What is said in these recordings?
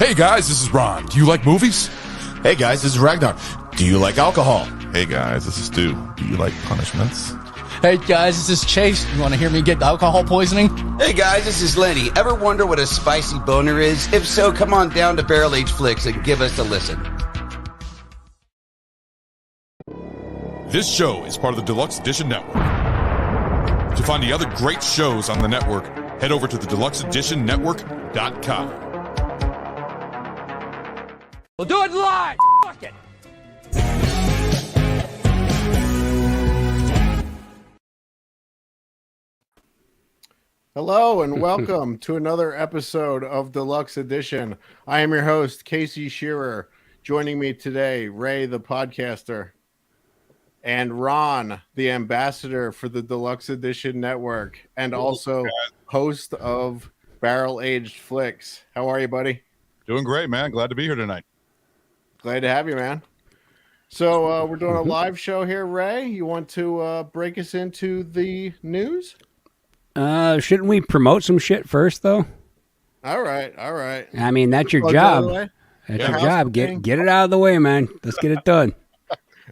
Hey guys, this is Ron. Do you like movies? Hey guys, this is Ragnar. Do you like alcohol? Hey guys, this is Stu. Do you like punishments? Hey guys, this is Chase. You want to hear me get alcohol poisoning? Hey guys, this is Lenny. Ever wonder what a spicy boner is? If so, come on down to Barrel Age Flicks and give us a listen. This show is part of the Deluxe Edition Network. To find the other great shows on the network, head over to the deluxeeditionnetwork.com. We'll do it live! Fuck it! Hello and welcome to another episode of Deluxe Edition. I am your host, Casey Shearer. Joining me today, Ray the podcaster, and Ron, the ambassador for the Deluxe Edition Network, and also host of Barrel Aged Flicks. How are you, buddy? Doing great, man. Glad to be here tonight. Glad to have you, man. So we're doing a live show here, Ray. You want to break us into the news? Shouldn't we promote some shit first, though? All right. I mean, that's your job. That's your job. Get it out of the way, man. Let's get it done.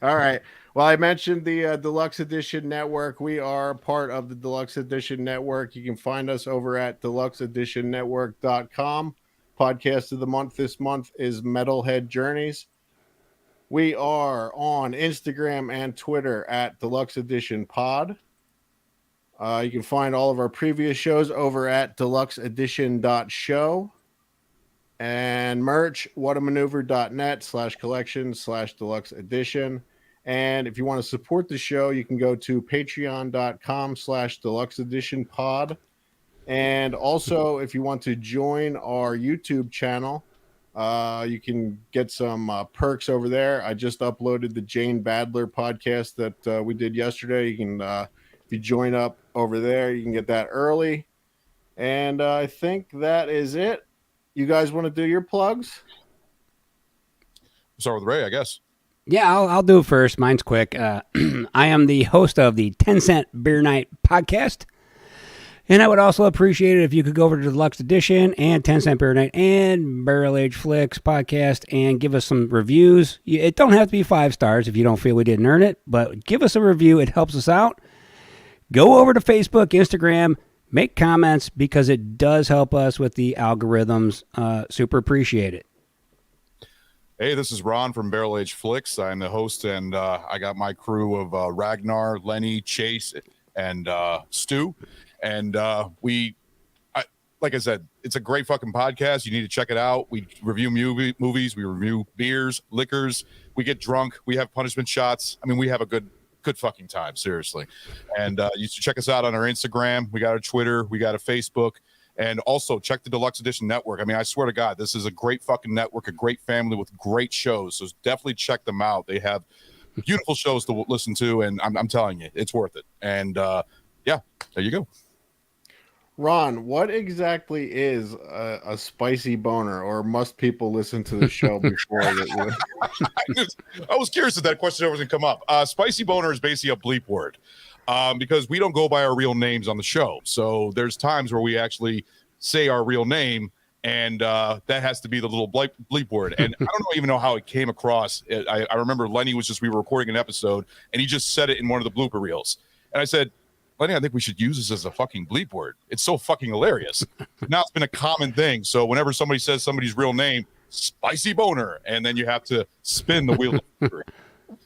All right. Well, I mentioned the Deluxe Edition Network. We are part of the Deluxe Edition Network. You can find us over at deluxeeditionnetwork.com. Podcast of the month this month is Metalhead Journeys. We are on Instagram and Twitter at Deluxe Edition Pod. You can find all of our previous shows over at deluxeedition.show. And merch, whatamaneuver.net/collection/deluxe edition. And if you want to support the show, you can go to patreon.com/deluxe edition pod. And also, if you want to join our YouTube channel, you can get some perks over there. I just uploaded the Jane Badler podcast that we did yesterday. You can, if you join up over there, you can get that early. And I think that is it. You guys want to do your plugs? Start with Ray, I guess. Yeah, I'll do it first. Mine's quick. I am the host of the 10 Cent Beer Night podcast. And I would also appreciate it if you could go over to Deluxe Edition and 10 Cent Beer Night and Barrel Age Flicks podcast and give us some reviews. It don't have to be 5 stars if you don't feel we didn't earn it, but give us a review. It helps us out. Go over to Facebook, Instagram, make comments because it does help us with the algorithms. Super appreciate it. Hey, this is Ron from Barrel Age Flicks. I'm the host, and I got my crew of Ragnar, Lenny, Chase, and Stu. And like I said, it's a great fucking podcast. You need to check it out. We review movies. We review beers, liquors. We get drunk. We have punishment shots. I mean, we have a good fucking time, seriously. And you should check us out on our Instagram. We got a Twitter. We got a Facebook. And also check the Deluxe Edition Network. I mean, I swear to God, this is a great fucking network, a great family with great shows. So definitely check them out. They have beautiful shows to listen to. And I'm telling you, it's worth it. And yeah, there you go. Ron, what exactly is a spicy boner, or must people listen to the show before it? I was curious if that question ever was going to come up. Spicy boner is basically a bleep word because we don't go by our real names on the show. So there's times where we actually say our real name, and that has to be the little bleep word. And I don't even know how it came across. I remember we were recording an episode, and he just said it in one of the blooper reels. And I said, Lenny, I think we should use this as a fucking bleep word. It's so fucking hilarious. Now it's been a common thing. So whenever somebody says somebody's real name, spicy boner, and then you have to spin the wheel.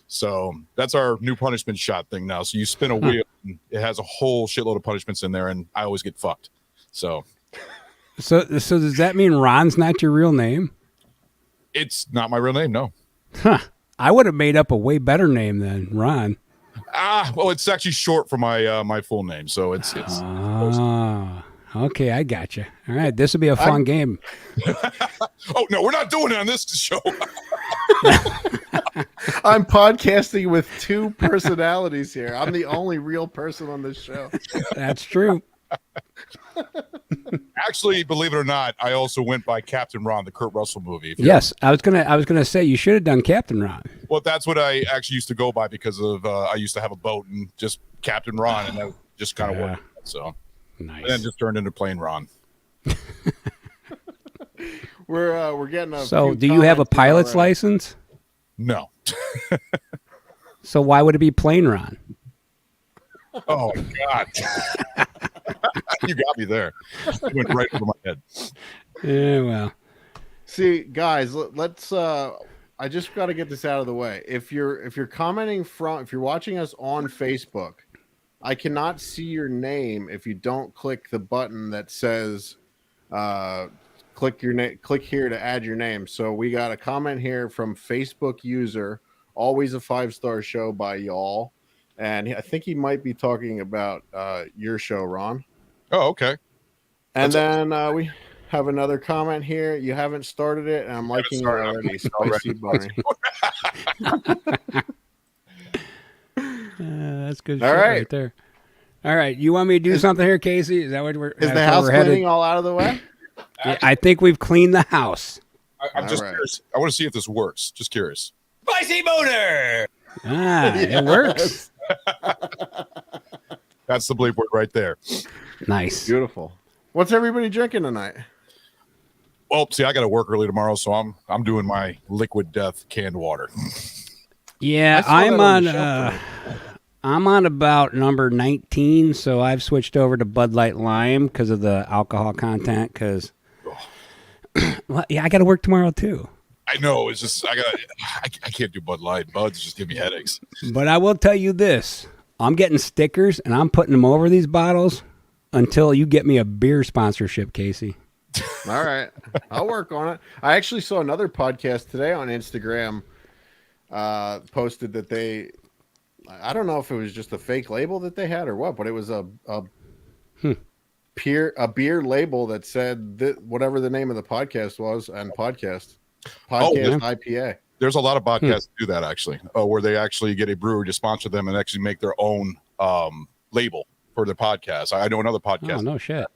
So that's our new punishment shot thing now. So you spin a wheel, and it has a whole shitload of punishments in there, and I always get fucked. So does that mean Ron's not your real name? It's not my real name, no. Huh. I would have made up a way better name than Ron. Well, it's actually short for my my full name, so it's. Okay, I got you. All right, this will be a fun game. Oh no, we're not doing it on this show. I'm podcasting with 2 personalities here. I'm the only real person on this show. That's true. Actually, believe it or not, I also went by Captain Ron, the Kurt Russell movie. Yes, I was gonna say you should have done Captain Ron. Well, that's what I actually used to go by because of I used to have a boat and just Captain Ron, and that just kind of worked. So nice. And then just turned into plain Ron. We're getting a. So, few do you have a comments here pilot's already. license? No. So why would it be plane Ron? Oh my God. You got me there. You went right over my head. Yeah, well, See, guys, let's. I just got to get this out of the way. If you're commenting if you're watching us on Facebook, I cannot see your name if you don't click the button that says, click here to add your name. So we got a comment here from Facebook user, always a 5-star show by y'all, and I think he might be talking about your show, Ron. Oh, okay. And then we have another comment here. You haven't started it, and I'm liking it already. Spicy bunny. that's good All shit right. right there. All right, you want me to do something here, Casey? Is that what we're? Is that's the where house we're headed? cleaning all out of the way? Yeah, I think we've cleaned the house. I'm just All right. curious. I want to see if this works. Just curious. Spicy boner. It works. That's the bleep word right there. Nice. Beautiful. What's everybody drinking tonight? Well, see, I got to work early tomorrow, so I'm doing my liquid death canned water. Yeah, I saw I'm that on on. the shelf I'm on about number 19, so I've switched over to Bud Light Lime because of the alcohol content. Because, well, yeah, I got to work tomorrow too. I know. It's just I can't do Bud Light. Buds just give me headaches. But I will tell you this: I'm getting stickers and I'm putting them over these bottles until you get me a beer sponsorship, Casey. All right. I'll work on it. I actually saw another podcast today on Instagram posted that I don't know if it was just a fake label that they had or what, but it was a beer label that said that whatever the name of the podcast was and podcast IPA. There's a lot of podcasts that do that actually, where they actually get a brewery to sponsor them and actually make their own label for their podcast. I know another podcast. Oh, no shit.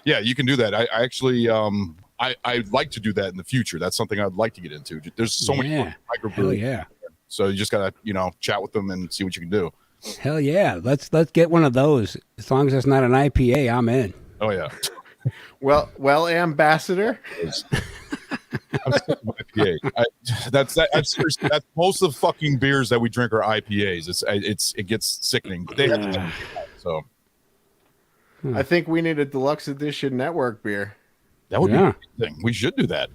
Yeah, you can do that. I actually I'd like to do that in the future. That's something I'd like to get into. There's so many Hell microbreweries. yeah. So you just gotta, chat with them and see what you can do. Hell yeah. Let's get one of those. As long as it's not an IPA, I'm in. Oh yeah. Well, Ambassador. I'm sick of IPA. That's most of the fucking beers that we drink are IPAs. It gets sickening. But they have to so I think we need a Deluxe Edition Network beer. that would be a thing. We should do that.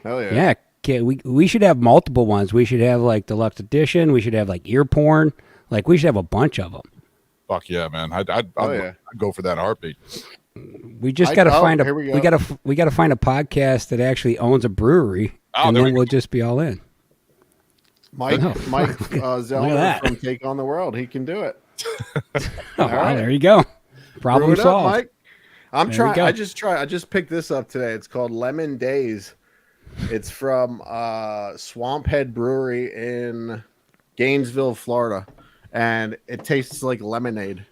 Hell yeah. Yeah. Okay, we should have multiple ones. We should have like Deluxe Edition. We should have like ear porn. Like we should have a bunch of them. Fuck yeah, man. I'd go for that in a heartbeat. We just got to find here we go. we got to find a podcast that actually owns a brewery, and there then we we'll just be all in. Mike Zeller that. from Take on the World. He can do it. Oh, right. there you go. Problem Brew it up, solved. Mike. I'm There we trying. go. I just picked this up today. It's called Lemon Days. It's from Swamp Head Brewery in Gainesville, Florida, and it tastes like lemonade.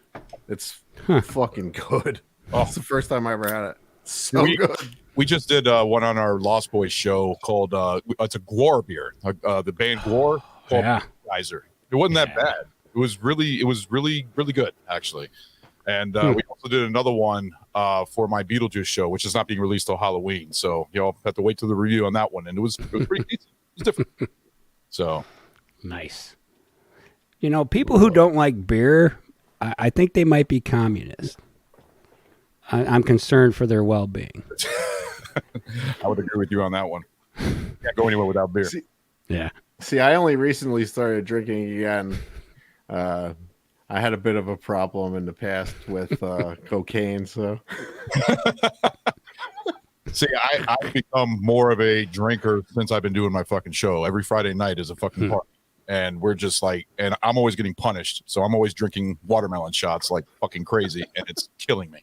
It's fucking good. Oh, it's the first time I ever had it. So good. We just did one on our Lost Boys show called it's a Gwar beer. The band Gwar called Geyser. It wasn't that bad. It was really good actually. And we also did another one for my Beetlejuice show, which is not being released till Halloween. So you'll have to wait till the review on that one. And it was pretty decent. It was different. So Nice. People who don't like beer, I think they might be communist. I'm concerned for their well-being. I would agree with you on that one. Can't go anywhere without beer. See, I only recently started drinking again. I had a bit of a problem in the past with cocaine, so. See, I've become more of a drinker since I've been doing my fucking show. Every Friday night is a fucking party. And we're just like, and I'm always getting punished. So I'm always drinking watermelon shots like fucking crazy, and it's killing me.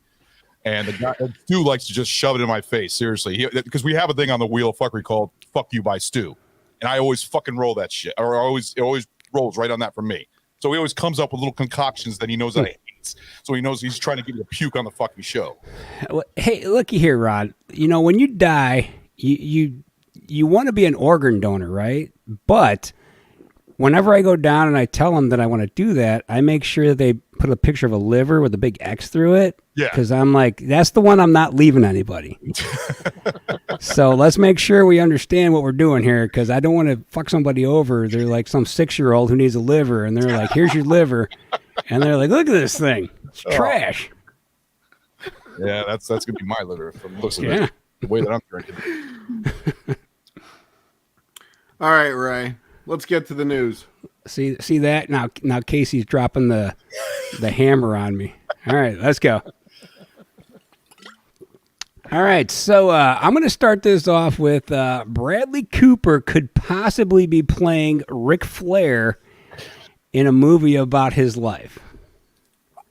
And the guy, Stu likes to just shove it in my face, seriously. Because we have a thing on the wheel of fuckery called Fuck You by Stu. And I always fucking roll that shit. Or it always rolls right on that for me. So he always comes up with little concoctions that he knows that I hate. So he knows he's trying to get me to puke on the fucking show. Hey, looky here, Rod. When you die, you want to be an organ donor, right? But whenever I go down and I tell them that I want to do that, I make sure that they put a picture of a liver with a big X through it. Yeah. Because I'm like, that's the one I'm not leaving anybody. So let's make sure we understand what we're doing here, because I don't want to fuck somebody over. They're like some 6-year-old who needs a liver, and they're like, here's your liver. And they're like, look at this thing. It's trash. Yeah, that's going to be my liver from looks of Yeah. it, the way that I'm drinking. All right, Ray. Let's get to the news. See that? Now Casey's dropping the hammer on me. All right, let's go. All right, so I'm going to start this off with Bradley Cooper could possibly be playing Ric Flair in a movie about his life.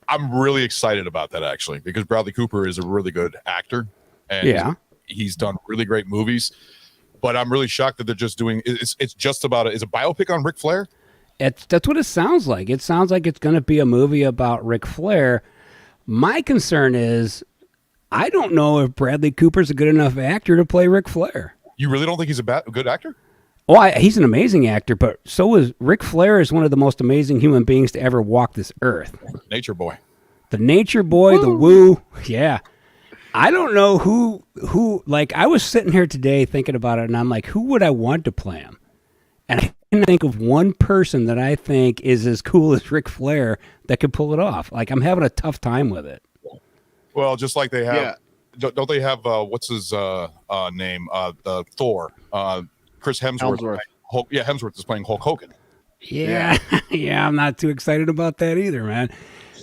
I'm really excited about that, actually, because Bradley Cooper is a really good actor, and he's done really great movies. But I'm really shocked that they're just doing it's just about is a biopic on Ric Flair. That's what it sounds like. It sounds like it's going to be a movie about Ric Flair. My concern is, I don't know if Bradley Cooper's a good enough actor to play Ric Flair. You really don't think he's a good actor? Oh, he's an amazing actor, but so is Ric Flair. Is one of the most amazing human beings to ever walk this earth. Nature boy. The nature boy, the woo. Yeah. I don't know who, like, I was sitting here today thinking about it, and I'm like, who would I want to play him? And I can't think of one person that I think is as cool as Ric Flair that could pull it off. Like, I'm having a tough time with it. Well, just like they have, don't they have, what's his name? Thor. Chris Hemsworth. Hemsworth is playing Hulk Hogan. Yeah. Yeah, I'm not too excited about that either, man.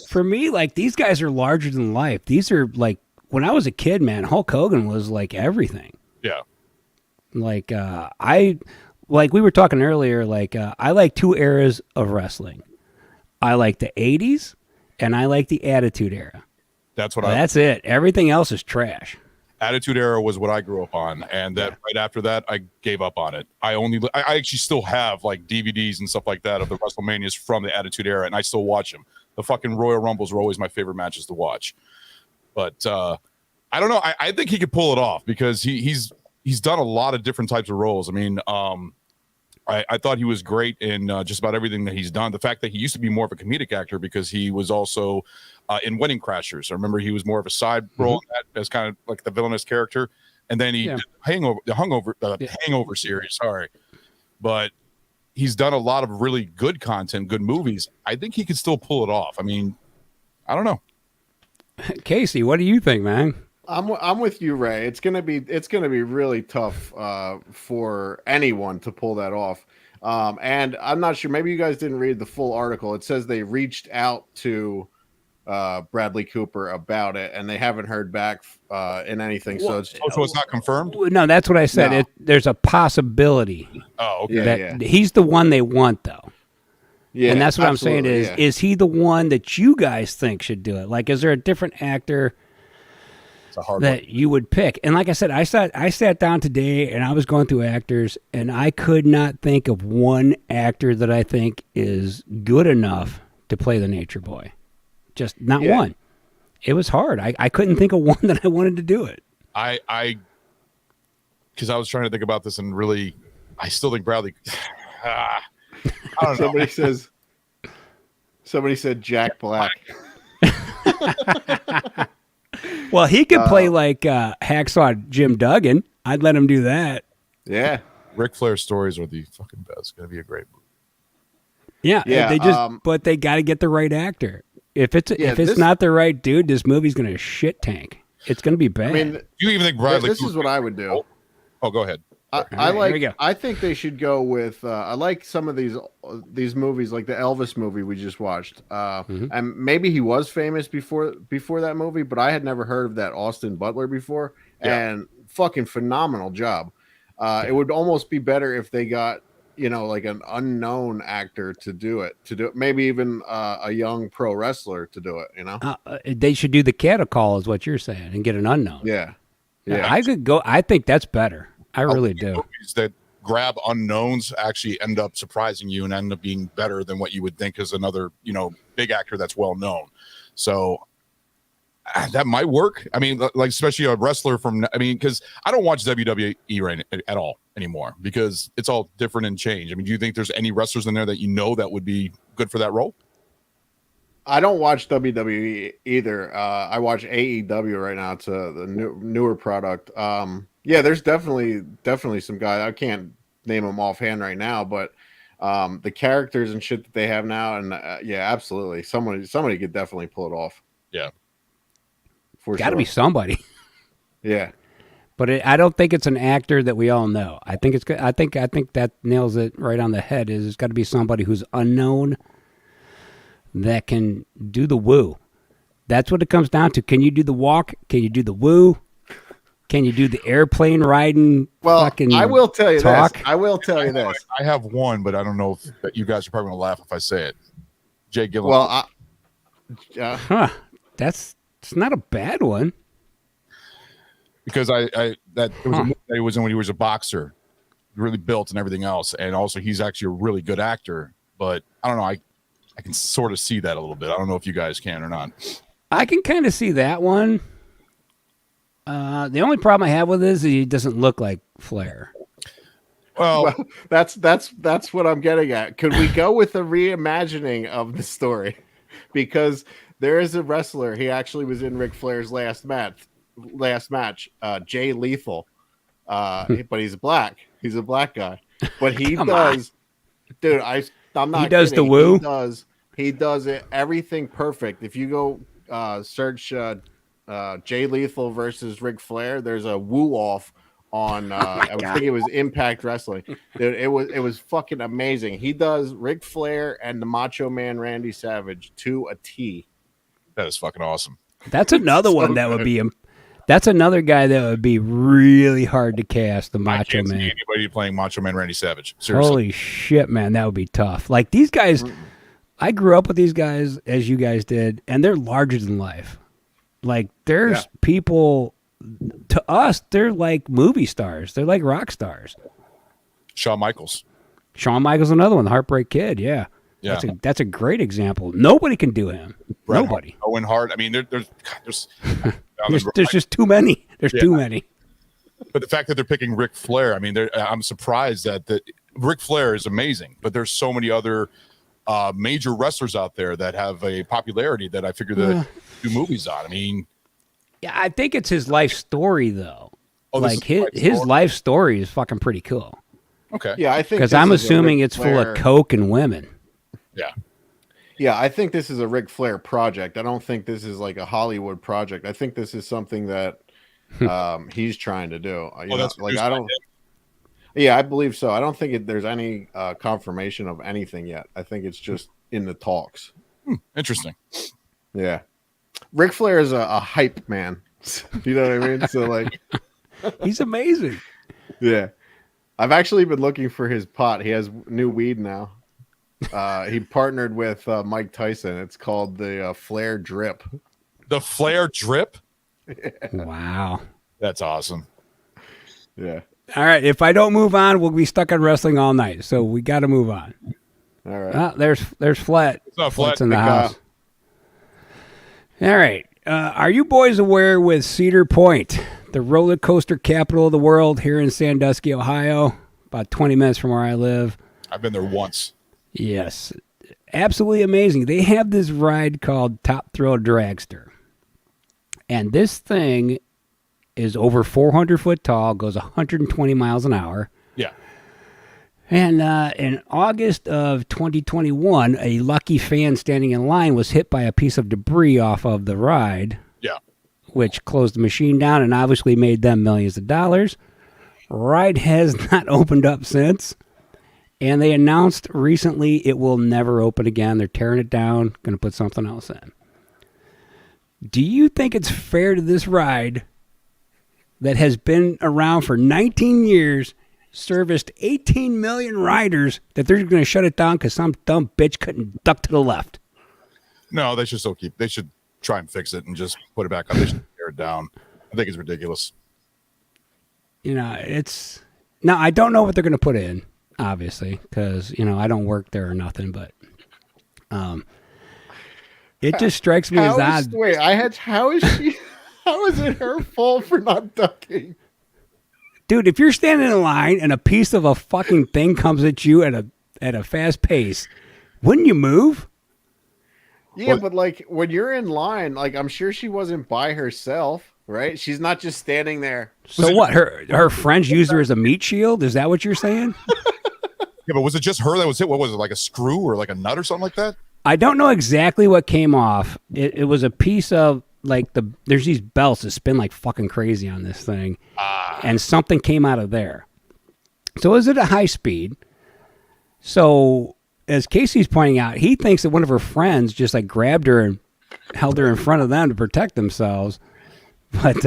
For me, like, these guys are larger than life. These are, like, when I was a kid, man, Hulk Hogan was like everything. Yeah. Like, like we were talking earlier, like, I like 2 eras of wrestling. I like the 80s and I like the Attitude Era. That's it. Everything else is trash. Attitude Era was what I grew up on, and that right after that, I gave up on it. I actually still have like DVDs and stuff like that of the WrestleManias from the Attitude Era, and I still watch them. The fucking Royal Rumbles were always my favorite matches to watch. But I don't know. I think he could pull it off because he's done a lot of different types of roles. I mean, I thought he was great in just about everything that he's done. The fact that he used to be more of a comedic actor because he was also in Wedding Crashers. I remember he was more of a side role in that, as kind of like the villainous character. And then he did the Hangover series. Sorry. But he's done a lot of really good content, good movies. I think he could still pull it off. I mean, I don't know. Casey, what do you think, man? I'm with you, Ray. It's gonna be really tough for anyone to pull that off. And I'm not sure. Maybe you guys didn't read the full article. It says they reached out to Bradley Cooper about it, and they haven't heard back in anything. So it's not confirmed. No, that's what I said. No. There's a possibility. Oh, okay. He's the one they want, though. Yeah, and that's what I'm saying is he the one that you guys think should do it? Like, is there a different actor that you would pick? And like I said, I sat down today and I was going through actors, and I could not think of one actor that I think is good enough to play the Nature Boy. Just not one. It was hard. I couldn't think of one that I wanted to do it. Because I was trying to think about this, and really, I still think Bradley. I don't know. Somebody said Jack Black. Well, he could play like Hacksaw Jim Duggan. I'd let him do that. Yeah. Ric Flair stories are the fucking best. It's going to be a great movie. Yeah. They just, but they got to get the right actor. If it's not the right dude, this movie's going to shit tank. It's going to be bad. I mean, do you even think Bradley? This is what I would do. Oh, go ahead. I think they should go with. I like some of these movies, like the Elvis movie we just watched. And maybe he was famous before that movie, but I had never heard of that Austin Butler before. Yeah. And fucking phenomenal job. It would almost be better if they got like an unknown actor to do it. Maybe even a young pro wrestler to do it. They should do the cattle call, is what you're saying, and get an unknown. Yeah. I could go. I think that's better. I really do. Movies that grab unknowns actually end up surprising you and end up being better than what you would think is another, big actor that's well known. So that might work. I mean, like especially a wrestler because I don't watch WWE at all anymore because it's all different and change. I mean, do you think there's any wrestlers in there that that would be good for that role? I don't watch WWE either. I watch AEW right now. It's the newer product. Yeah, there's definitely some guys. I can't name them offhand right now, but the characters and shit that they have now, and yeah, absolutely, somebody could definitely pull it off. Yeah, for Got to sure. be somebody. Yeah, But I don't think it's an actor that we all know. I think it's good. I think that nails it right on the head. It's got to be somebody who's unknown that can do the woo. That's what it comes down to. Can you do the walk? Can you do the woo? Can you do the airplane riding? well, fucking I will tell you talk? this. I will tell you this. I have one, but I don't know if you guys are probably going to laugh if I say it. Jay Gillen. Well, Huh? It's not a bad one. Because it was a movie that he was in when he was a boxer, really built and everything else, and also he's actually a really good actor. But I don't know. I can sort of see that a little bit. I don't know if you guys can or not. I can kind of see that one. The only problem I have with it is he doesn't look like Flair. Well, that's what I'm getting at. Could we go with a reimagining of the story? Because there is a wrestler. He actually was in Ric Flair's last match. Jay Lethal. But he's black. He's a black guy. But he does, dude. I'm not. He does kidding. the woo. He does it everything perfect. If you go search Jay Lethal versus Ric Flair, there's a woo off on I think it was Impact Wrestling. Dude, it was fucking amazing. He does Ric Flair and the Macho Man Randy Savage to a T. that is fucking awesome. That's another one that would be That's another guy that would be really hard to cast. The I Macho can't see Man. anybody playing Macho Man Randy Savage. Seriously. Holy shit, man, that would be tough. Like these guys, I grew up with these guys as you guys did, and they're larger than life. Like there's people to us, they're like movie stars. They're like rock stars. Shawn Michaels. Shawn Michaels, another one, the Heartbreak Kid. Yeah, Yeah. that's a great example. Nobody can do him. Bret Nobody. Hart, Owen Hart. I mean, there's There's just too many. There's too many. But the fact that they're picking Ric Flair, I mean, I'm surprised that Ric Flair is amazing, but there's so many other major wrestlers out there that have a popularity that I figure that do movies on. I mean, Yeah, I think it's his life story though. Oh, this Like is his life story is fucking pretty cool. okay, Yeah, I think Because this I'm is a assuming Ric it's full of Flair- coke and women. yeah. Yeah, I think this is a Ric Flair project. I don't think this is like a Hollywood project. I think this is something that he's trying to do. That's Like I don't. Yeah, I believe so. I don't think there's any confirmation of anything yet. I think it's just in the talks. Interesting. Yeah, Ric Flair is a hype man. You know what I mean? So like, He's amazing. yeah, I've actually been looking for his pot. He has new weed now. He partnered with Mike Tyson. It's called the Flair Drip. The Flair drip. Wow. That's awesome. Yeah. All right. If I don't move on, we'll be stuck on wrestling all night. So we got to move on. All right. Ah, there's Flat. It's not Flat's flat. in the Like, house. All right. Are you boys aware with Cedar Point, the roller coaster capital of the world here in Sandusky, Ohio, about 20 minutes from where I live? I've been there once. Yes. Absolutely amazing. They have this ride called Top Thrill Dragster. And this thing is over 400 foot tall, goes 120 miles an hour. Yeah. And in August of 2021, a lucky fan standing in line was hit by a piece of debris off of the ride, Yeah. which closed the machine down and obviously made them millions of dollars. Ride has not opened up since. And they announced recently it will never open again. They're tearing it down, going to put something else in. Do you think it's fair to this ride that has been around for 19 years, serviced 18 million riders, that they're going to shut it down because some dumb bitch couldn't duck to the left? No, they should still keep. They should try and fix it and just put it back up. They should tear it down. I think it's ridiculous. You know, it's... Now, I don't know what they're going to put in, obviously, because, you know, I don't work there or nothing, but... It just strikes me as odd. How is she? How is it her fault for not ducking? Dude, if you're standing in line and a piece of a fucking thing comes at you at a fast pace, wouldn't you move? Yeah, but like when you're in line, like I'm sure she wasn't by herself, right? She's not just standing there. So what? Her friends used her as a meat shield? Is that what you're saying? Yeah, but was it just her that was hit? What was it, like a screw or like a nut or something like that? I don't know exactly what came off. It was a piece of like there's these belts that spin like fucking crazy on this thing, and something came out of there. So it was at a high speed. So as Casey's pointing out, he thinks that one of her friends just like grabbed her and held her in front of them to protect themselves. But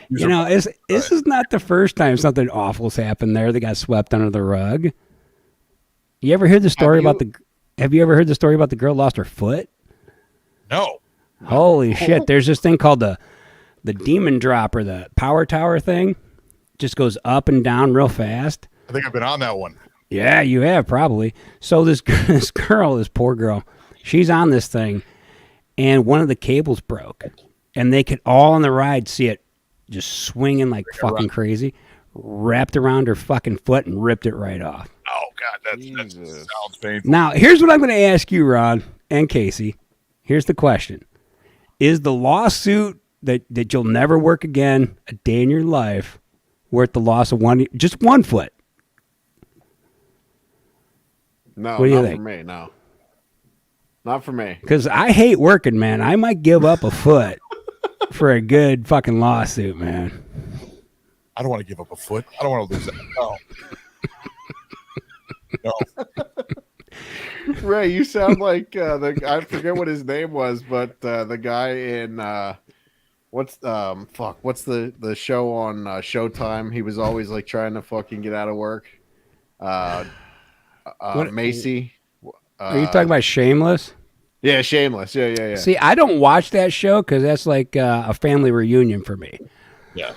you know, this is not the first time something awful's happened there that got swept under the rug. You ever heard the story about the? Have you ever heard the story about the girl lost her foot? No. Holy shit! There's this thing called the demon drop or the power tower thing. Just goes up and down real fast. I think I've been on that one. Yeah, you have probably. So this girl, this poor girl, she's on this thing, and one of the cables broke, and they could all on the ride see it just swinging like fucking crazy, wrapped around her fucking foot and ripped it right off. Oh God, that sounds painful. Now, here's what I'm going to ask you, Ron and Casey. Here's the question: is the lawsuit that you'll never work again a day in your life worth the loss of just one foot? No, what do you not think? for me. No, not for me. Because I hate working, man. I might give up a foot for a good fucking lawsuit, man. I don't want to give up a foot. I don't want to lose that. No. Ray, you sound like I forget what his name was, but the guy in what's the show on Showtime? He was always like trying to fucking get out of work. Macy. Are you talking about Shameless? Yeah, Shameless. Yeah. See, I don't watch that show because that's like a family reunion for me. Yeah.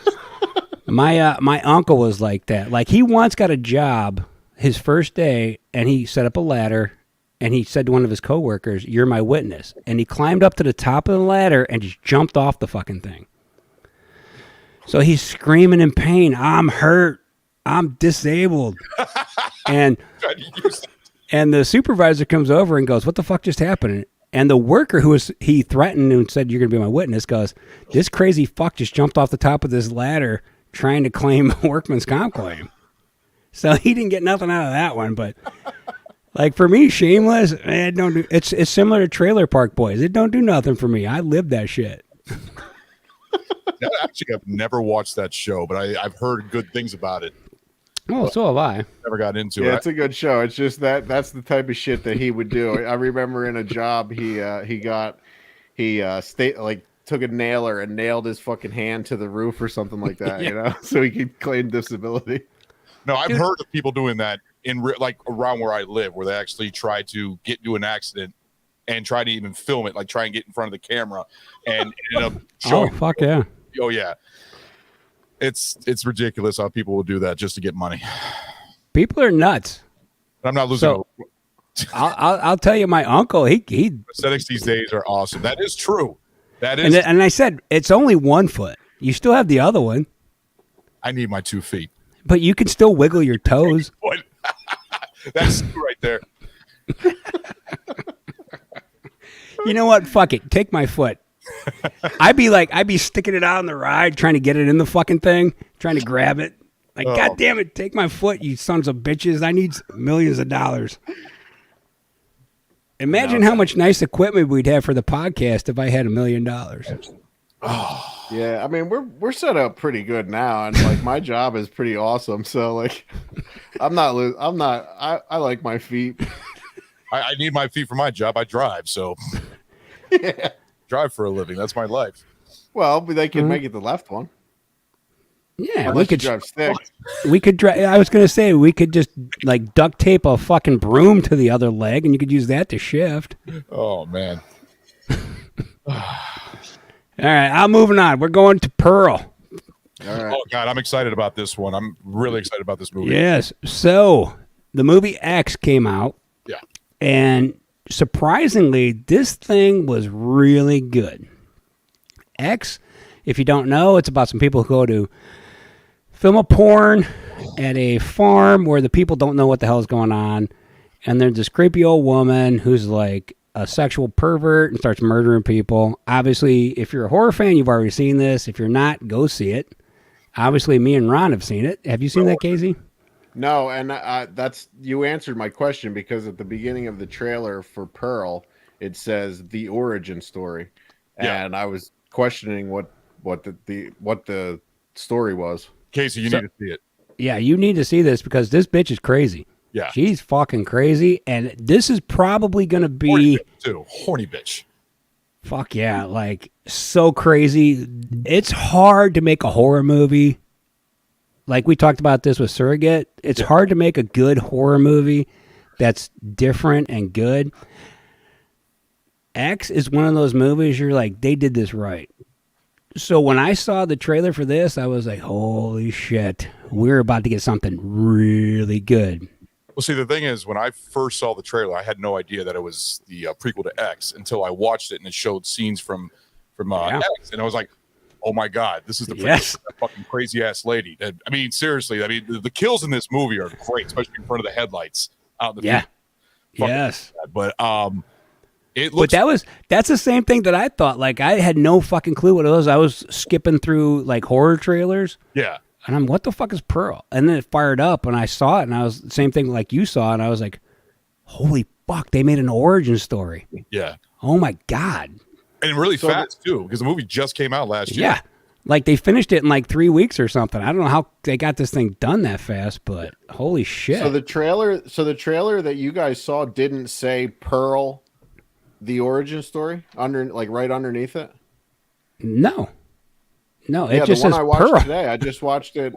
My uncle was like that. Like he once got a job his first day, and he set up a ladder, and he said to one of his coworkers, "You're my witness." And he climbed up to the top of the ladder and just jumped off the fucking thing. So he's screaming in pain, "I'm hurt. I'm disabled." and the supervisor comes over and goes, "What the fuck just happened?" And the worker he threatened and said, "You're going to be my witness," goes, "This crazy fuck just jumped off the top of this ladder trying to claim a workman's comp claim." So he didn't get nothing out of that one. But like for me, Shameless, it's similar to Trailer Park Boys. It don't do nothing for me. I lived that shit. Actually, I've never watched that show, but I've heard good things about it. Oh, so have I. Never got into it. Yeah, it's a good show. It's just that's the type of shit that he would do. I remember in a job he took a nailer and nailed his fucking hand to the roof or something like that, you know, so he could claim disability. No, I've heard of people doing that like around where I live, where they actually try to get into an accident and try to even film it, like try and get in front of the camera and end up showing. Oh, fuck yeah. Oh yeah. It's ridiculous how people will do that just to get money. People are nuts. I'm not losing. So, I'll tell you, my uncle, he aesthetics these days are awesome. That is true. That is. And I said, it's only 1 foot. You still have the other one. I need my 2 feet. But you can still wiggle your toes. That's right there. You know what? Fuck it. Take my foot. I'd be sticking it out on the ride, trying to get it in the fucking thing, trying to grab it. Like, God damn it, take my foot, you sons of bitches. I need millions of dollars. Imagine how much nice equipment we'd have for the podcast if I had $1 million. Oh. Yeah, I mean we're set up pretty good now, and like my job is pretty awesome. So like, I like my feet. I need my feet for my job. I drive, so yeah, drive for a living. That's my life. Well, but they can make it the left one. Yeah, unless we could drive stick. We could drive. I was going to say we could just like duct tape a fucking broom to the other leg, and you could use that to shift. Oh man. All right, I'm moving on. We're going to Pearl. All right. Oh God, I'm excited about this one. I'm really excited about this movie. Yes. So the movie X came out. Yeah. And surprisingly, this thing was really good. X, if you don't know, it's about some people who go to film a porn at a farm where the people don't know what the hell is going on. And there's this creepy old woman who's like a sexual pervert and starts murdering people. Obviously, if you're a horror fan, you've already seen this. If you're not, go see it. Obviously, me and Ron have seen it. Have you seen that, Casey? No, and that's you answered my question because at the beginning of the trailer for Pearl, it says the origin story, and I was questioning what the story was. Casey, you need to see it. Yeah, you need to see this because this bitch is crazy. Yeah, she's fucking crazy, and this is probably gonna be horny bitch. Fuck yeah, like so crazy. It's hard to make a horror movie. Like we talked about this with Surrogate, it's hard to make a good horror movie that's different and good. X is one of those movies you're like, they did this right. So when I saw the trailer for this, I was like, holy shit, we're about to get something really good. Well, see, the thing is, when I first saw the trailer, I had no idea that it was the prequel to X until I watched it and it showed scenes from X, and I was like, oh my God, this is the prequel to that fucking crazy ass lady. I mean, seriously, I mean, the kills in this movie are great, especially in front of the headlights out in the field. Yes. But it looks. But that's the same thing that I thought. Like I had no fucking clue what it was. I was skipping through like horror trailers. Yeah. And I'm, what the fuck is Pearl? And then it fired up and I saw it and I was the same thing like you saw, and I was like, holy fuck, they made an origin story. Yeah. Oh my God. And really fast too, because the movie just came out last year. Yeah. Like they finished it in like 3 weeks or something. I don't know how they got this thing done that fast, but holy shit. So the trailer that you guys saw didn't say Pearl the origin story right underneath it? No, it just the one says I watched Pearl. today. I just watched it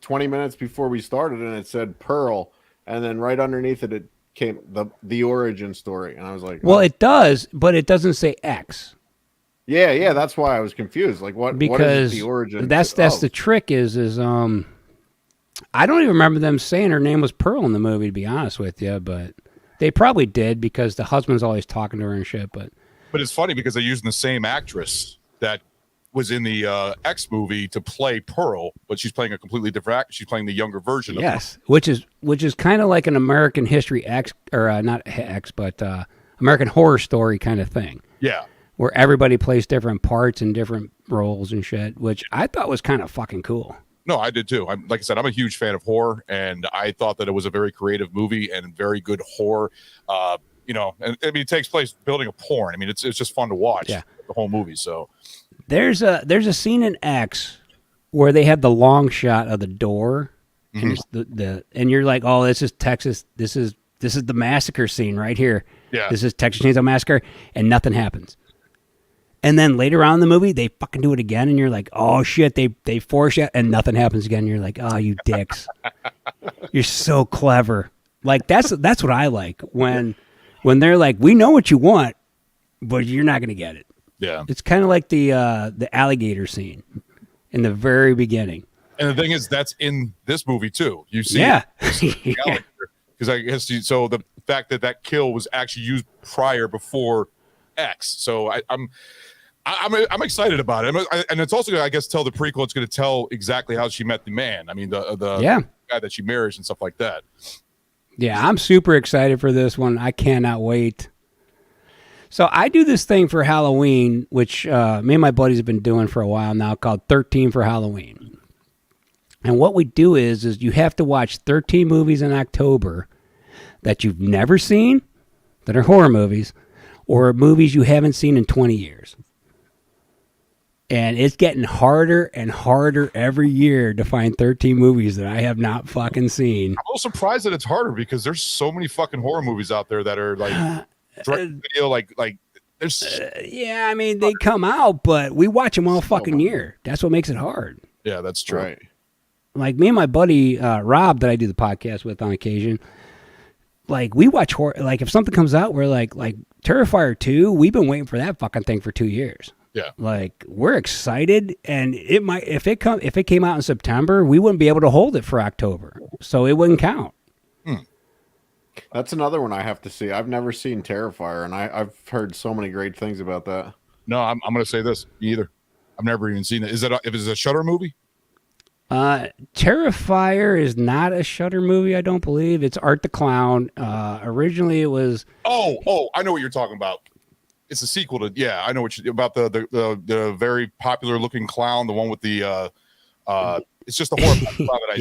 20 minutes before we started, and it said Pearl, and then right underneath it came the origin story, and I was like, well, it does, but it doesn't say X. Yeah, that's why I was confused. Like, what is the origin? That's the trick. Is I don't even remember them saying her name was Pearl in the movie, to be honest with you, but they probably did because the husband's always talking to her and shit. But it's funny because they're using the same actress that was in the X movie to play Pearl, but she's playing a completely different actor. She's playing the younger version of her. which is kind of like an American History X, or not X, but American Horror Story kind of thing. Yeah. Where everybody plays different parts and different roles and shit, which I thought was kind of fucking cool. No, I did too. Like I said, I'm a huge fan of horror, and I thought that it was a very creative movie and very good horror. And I mean, it takes place building a porn. I mean, it's just fun to watch the whole movie. So there's a scene in X where they have the long shot of the door, and it's and you're like, oh, this is Texas. This is the massacre scene right here. Yeah, this is Texas Chainsaw Massacre, and nothing happens. And then later on in the movie, they fucking do it again, and you're like, oh shit, they foreshadow, and nothing happens again. You're like, oh, you dicks, you're so clever. Like that's what I like when they're like, we know what you want, but you're not gonna get it. Yeah, it's kind of like the alligator scene in the very beginning. And the thing is, that's in this movie too. You see, because I guess so the fact that kill was actually used before X. So I'm excited about it, and it's also I guess tell the prequel. It's going to tell exactly how she met the man. I mean the guy that she marries and stuff like that. Yeah, I'm super excited for this one. I cannot wait. So I do this thing for Halloween, which me and my buddies have been doing for a while now, called 13 for Halloween. And what we do is you have to watch 13 movies in October that you've never seen, that are horror movies, or movies you haven't seen in 20 years. And it's getting harder and harder every year to find 13 movies that I have not fucking seen. I'm a little surprised that it's harder because there's so many fucking horror movies out there that are like direct video, like there's. Yeah, I mean they come out, but we watch them all fucking year. That's what makes it hard. Yeah, that's true. Right. Like me and my buddy Rob, that I do the podcast with on occasion. Like we watch horror. Like if something comes out, we're like Terrifier 2. We've been waiting for that fucking thing for 2 years. Yeah. Like we're excited, and it might if it came out in September, we wouldn't be able to hold it for October, so it wouldn't count. That's another one I have to see. I've never seen Terrifier, and I've heard so many great things about that. No, I'm going to say this. Me either. I've never even seen it. If it's a Shudder movie? Terrifier is not a Shudder movie, I don't believe. It's Art the Clown. Originally, it was. Oh, I know what you're talking about. It's a sequel to I know what you about the very popular looking clown, the one with the it's just the horror clown that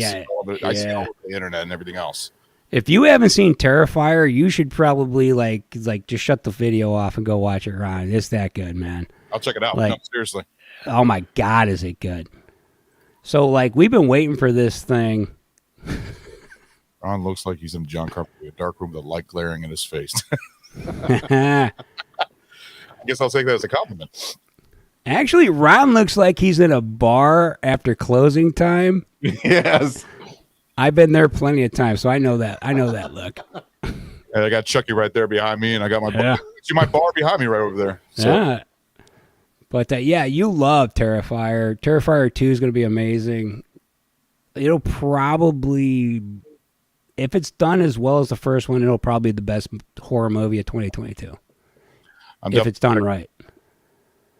I see all over the internet and everything else. If you haven't seen Terrifier, you should probably like just shut the video off and go watch it, Ron. It's that good, man. I'll check it out. Like, No, seriously. Oh my God, is it good? So like we've been waiting for this thing. Ron looks like he's in John Carpenter, a dark room with the light glaring in his face. I guess I'll take that as a compliment. Actually, Ron looks like he's in a bar after closing time. Yes. I've been there plenty of times, so I know that look. And I got Chucky right there behind me, and I got my bar. See my bar behind me right over there. So. Yeah. But you love Terrifier. Terrifier 2 is going to be amazing. It'll probably, if it's done as well as the first one, it'll probably be the best horror movie of 2022. If it's done right.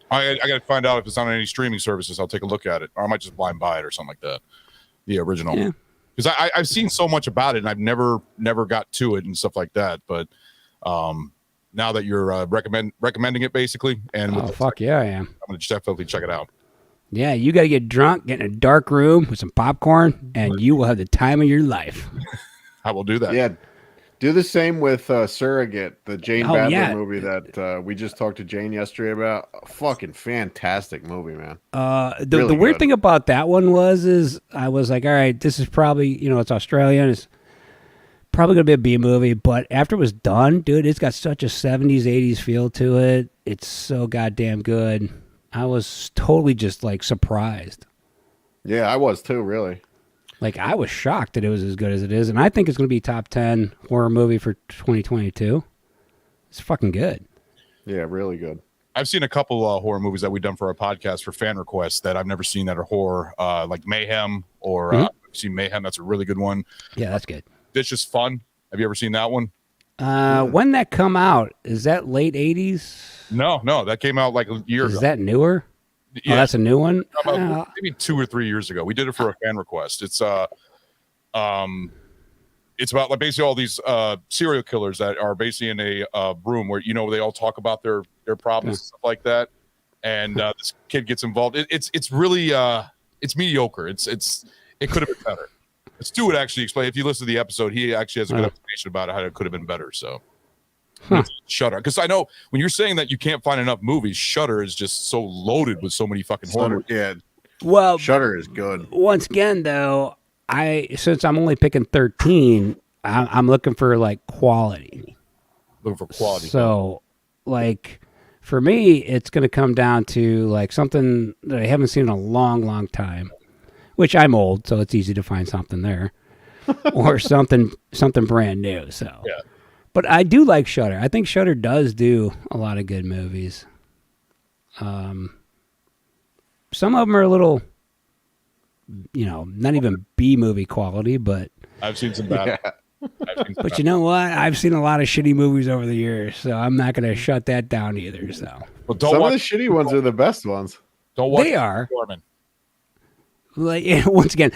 I got to find out if it's on any streaming services. I'll take a look at it, or I might just blind buy it or something like that. The original, because I've seen so much about it, and I've never got to it and stuff like that. But now that you're recommending it, basically, and fuck yeah, I am. I'm gonna definitely check it out. Yeah, you got to get drunk, get in a dark room with some popcorn, and you will have the time of your life. I will do that. Yeah. Do the same with Surrogate, the Jane Badler movie that we just talked to Jane yesterday about. A fucking fantastic movie, man. The weird thing about that one is I was like, all right, this is probably, it's Australian. It's probably going to be a B movie. But after it was done, dude, it's got such a 70s, 80s feel to it. It's so goddamn good. I was totally just like surprised. Yeah, I was too, really. Like, I was shocked that it was as good as it is, and I think it's going to be top 10 horror movie for 2022. It's fucking good. Yeah, really good. I've seen a couple horror movies that we've done for our podcast for fan requests that I've never seen that are horror, like Mayhem, or I've seen Mayhem. That's a really good one. Yeah, that's good. Vicious Fun. Have you ever seen that one? When that come out? Is that late 80s? No, that came out like a year ago. Is that newer? Yeah. Oh, that's a new one? About maybe 2 or 3 years ago. We did it for a fan request. It's about like basically all these serial killers that are basically in a room where they all talk about their problems and stuff like that. And this kid gets involved. It's really it's mediocre. It could have been better. Stu would actually explain, if you listen to the episode, he actually has a good explanation about how it could have been better. So Shudder, because I know when you're saying that you can't find enough movies, Shudder is just so loaded with so many fucking horror. Yeah. Well, Shudder is good. Once again, though, since I'm only picking 13, I'm looking for like quality. Looking for quality. So, like, for me, it's going to come down to like something that I haven't seen in a long, long time. Which I'm old, so it's easy to find something there, or something brand new. So, yeah. But I do like Shudder. I think Shudder does do a lot of good movies. Some of them are a little, not even B movie quality, but I've seen some bad. But you know what? I've seen a lot of shitty movies over the years, so I'm not going to shut that down either. So, well, some of the shitty ones are the best ones. Don't watch. They are. Like, once again,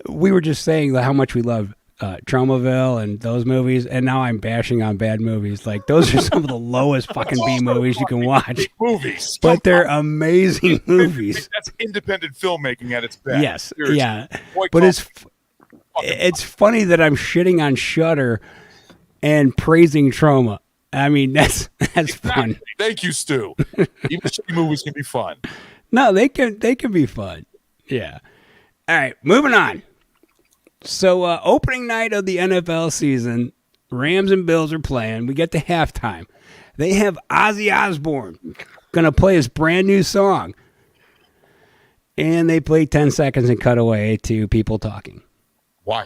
we were just saying how much we love Traumaville and those movies, and now I'm bashing on bad movies. Like, those are some of the lowest fucking B movies you can watch. Movies, but they're amazing movies. That's independent filmmaking at its best. Yes, yeah. But it's funny that I'm shitting on Shudder and praising Trauma. I mean, that's fun. Thank you, Stu. Even shitty movies can be fun. No, they can be fun. Yeah. All right, moving on. So, opening night of the NFL season, Rams and Bills are playing. We get to halftime. They have Ozzy Osbourne going to play his brand new song. And they play 10 seconds and cut away to people talking. Why?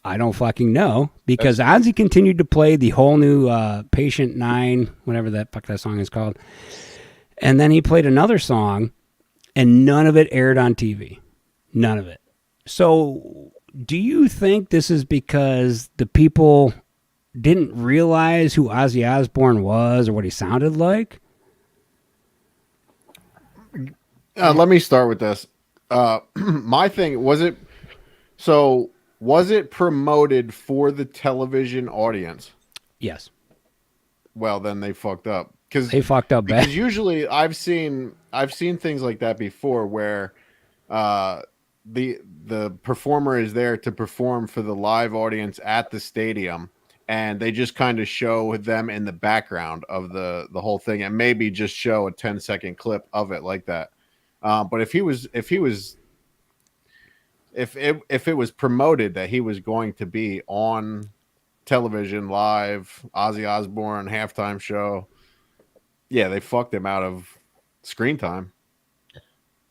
I don't fucking know. Because Ozzy continued to play the whole new Patient 9, whatever that song is called. And then he played another song. And none of it aired on TV. None of it. So, do you think this is because the people didn't realize who Ozzy Osbourne was or what he sounded like? Let me start with this. My thing was it. Was it promoted for the television audience? Yes. Well, then they fucked up They fucked up bad. because usually I've seen things like that before where the performer is there to perform for the live audience at the stadium, and they just kind of show them in the background of the whole thing, and maybe just show a 10-second clip of it like that. But if it was promoted that he was going to be on television live, Ozzy Osbourne halftime show, yeah, they fucked him out of screen time.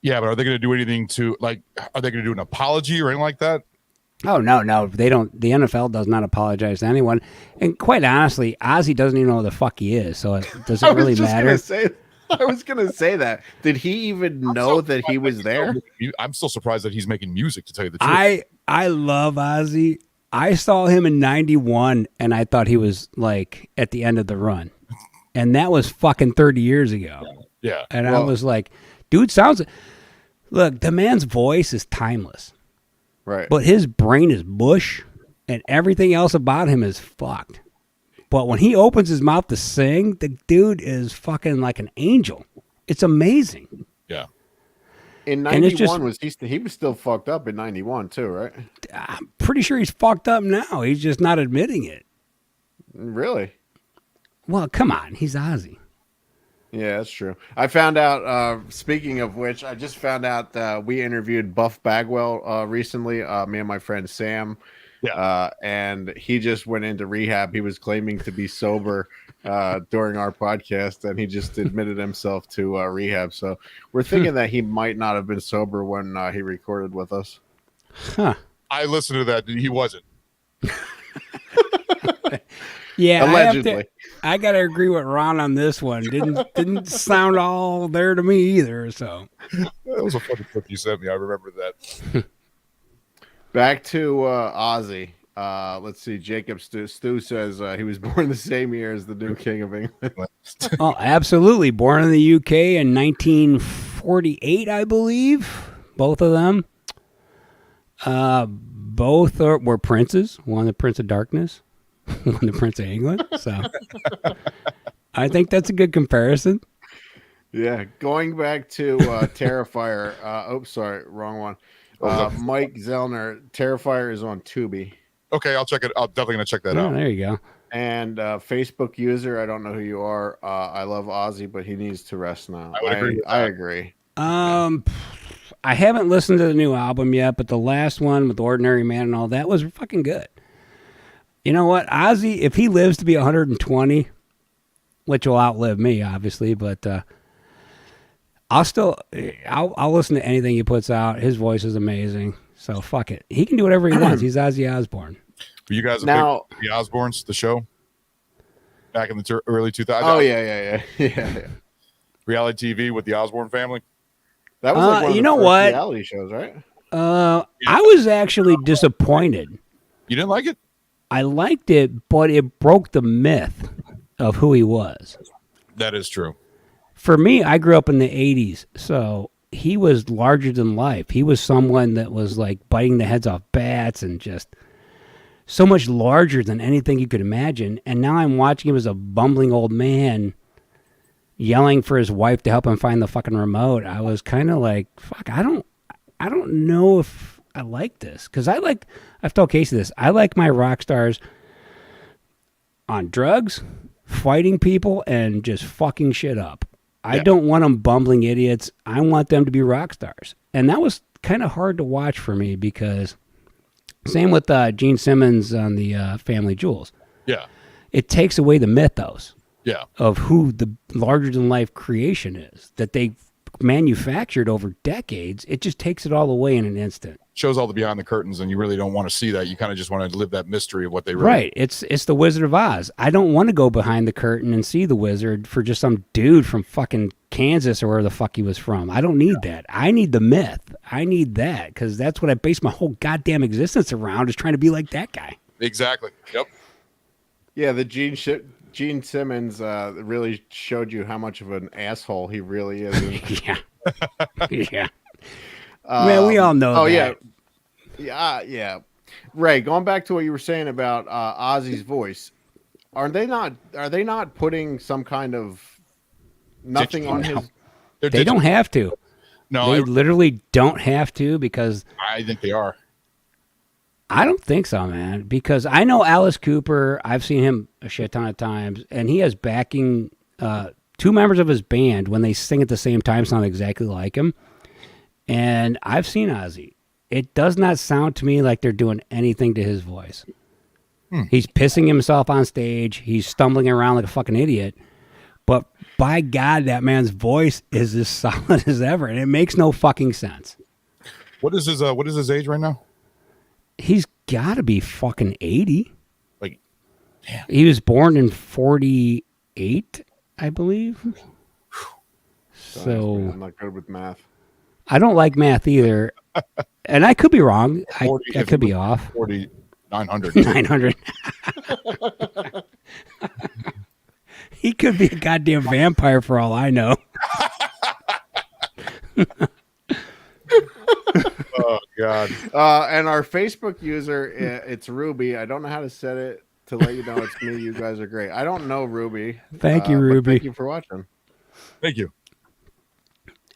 Yeah, but are they going to do anything to like? Are they going to do an apology or anything like that? Oh, no, they don't. The NFL does not apologize to anyone. And quite honestly, Ozzy doesn't even know who the fuck he is. So does it really matter? I was gonna say that. Did he even know that he was there? I'm still surprised that he's making music, to tell you the truth. I love Ozzy. I saw him in 91 and I thought he was like at the end of the run. And that was fucking 30 years ago. Yeah. And I was like, dude look, the man's voice is timeless. Right. But his brain is mush and everything else about him is fucked. But when he opens his mouth to sing, the dude is fucking like an angel. It's amazing. Yeah. In 91, he was still fucked up in 91 too, right? I'm pretty sure he's fucked up now. He's just not admitting it. Really? Well, come on. He's Ozzy. Yeah, that's true. I found out, speaking of which, I just found out we interviewed Buff Bagwell recently, me and my friend Sam. Yeah. And he just went into rehab. He was claiming to be sober during our podcast, and he just admitted himself to rehab. So we're thinking that he might not have been sober when he recorded with us. Huh. I listened to that. He wasn't. Yeah, allegedly. I gotta agree with Ron on this one. Didn't sound all there to me either. So that was a funny clip you sent me. I remember that. Back to Ozzy. Let's see. Jacob Stu says he was born the same year as the new King of England. Oh, absolutely. Born in the UK in 1948, I believe. Both of them. Both were princes. One the Prince of Darkness, one the Prince of England. So I think that's a good comparison. Yeah. Going back to Terrifier. Sorry, wrong one. Mike Zellner, Terrifier is on Tubi. Okay, I'll check it. I'm definitely gonna check that out. There you go. And Facebook user, I don't know who you are. I love Ozzy, but he needs to rest now. I agree. I haven't listened to the new album yet, but the last one with Ordinary Man and all that was fucking good. You know what, Ozzy, if he lives to be 120, which will outlive me, obviously, but I'll listen to anything he puts out. His voice is amazing. So fuck it. He can do whatever he wants. He's Ozzy Osbourne. Were you guys now the Osbournes, the show? Back in the early 2000s? Oh, yeah. Reality TV with the Osbourne family? That was like one of the first reality shows, right? I was actually disappointed. You didn't like it? I liked it, but it broke the myth of who he was. That is true. For me, I grew up in the 80s, so he was larger than life. He was someone that was like biting the heads off bats and just so much larger than anything you could imagine. And now I'm watching him as a bumbling old man yelling for his wife to help him find the fucking remote. I was kind of like, fuck, I don't know if I like this. Because I've told Casey this, I like my rock stars on drugs, fighting people, and just fucking shit up. I don't want them bumbling idiots. I want them to be rock stars. And that was kind of hard to watch for me because same with Gene Simmons on the Family Jewels. Yeah. It takes away the mythos of who the larger-than-life creation is that they manufactured over decades. It just takes it all away in an instant. Shows all the behind the curtains, and you really don't want to see that. You kind of just want to live that mystery of what they wrote. Right. It's the Wizard of Oz. I don't want to go behind the curtain and see the wizard for just some dude from fucking Kansas or where the fuck he was from. I don't need that. I need the myth. I need that because that's what I base my whole goddamn existence around is trying to be like that guy. Exactly. Yep. Yeah, the Gene Simmons really showed you how much of an asshole he really is. Yeah. Man, we all know that. Yeah. Ray, going back to what you were saying about Ozzy's voice, are they not putting some kind of nothing on his? They don't have to. No, they literally don't have to, because I think they are. I don't think so, man. Because I know Alice Cooper. I've seen him a shit ton of times, and he has backing. Two members of his band, when they sing at the same time, sound exactly like him. And I've seen Ozzy. It does not sound to me like they're doing anything to his voice. He's pissing himself on stage. He's stumbling around like a fucking idiot. But by God, that man's voice is as solid as ever, and it makes no fucking sense. What is his age right now? He's got to be fucking 80. Like, damn. He was born in 48, I believe. So I'm not good with math. I don't like math either, and I could be wrong. I could be off. 900. 900. He could be a goddamn vampire for all I know. Oh God. And our Facebook user, it's Ruby. I don't know how to set it to let you know it's me. You guys are great. I don't know Ruby. Thank you, Ruby. Thank you for watching. Thank you.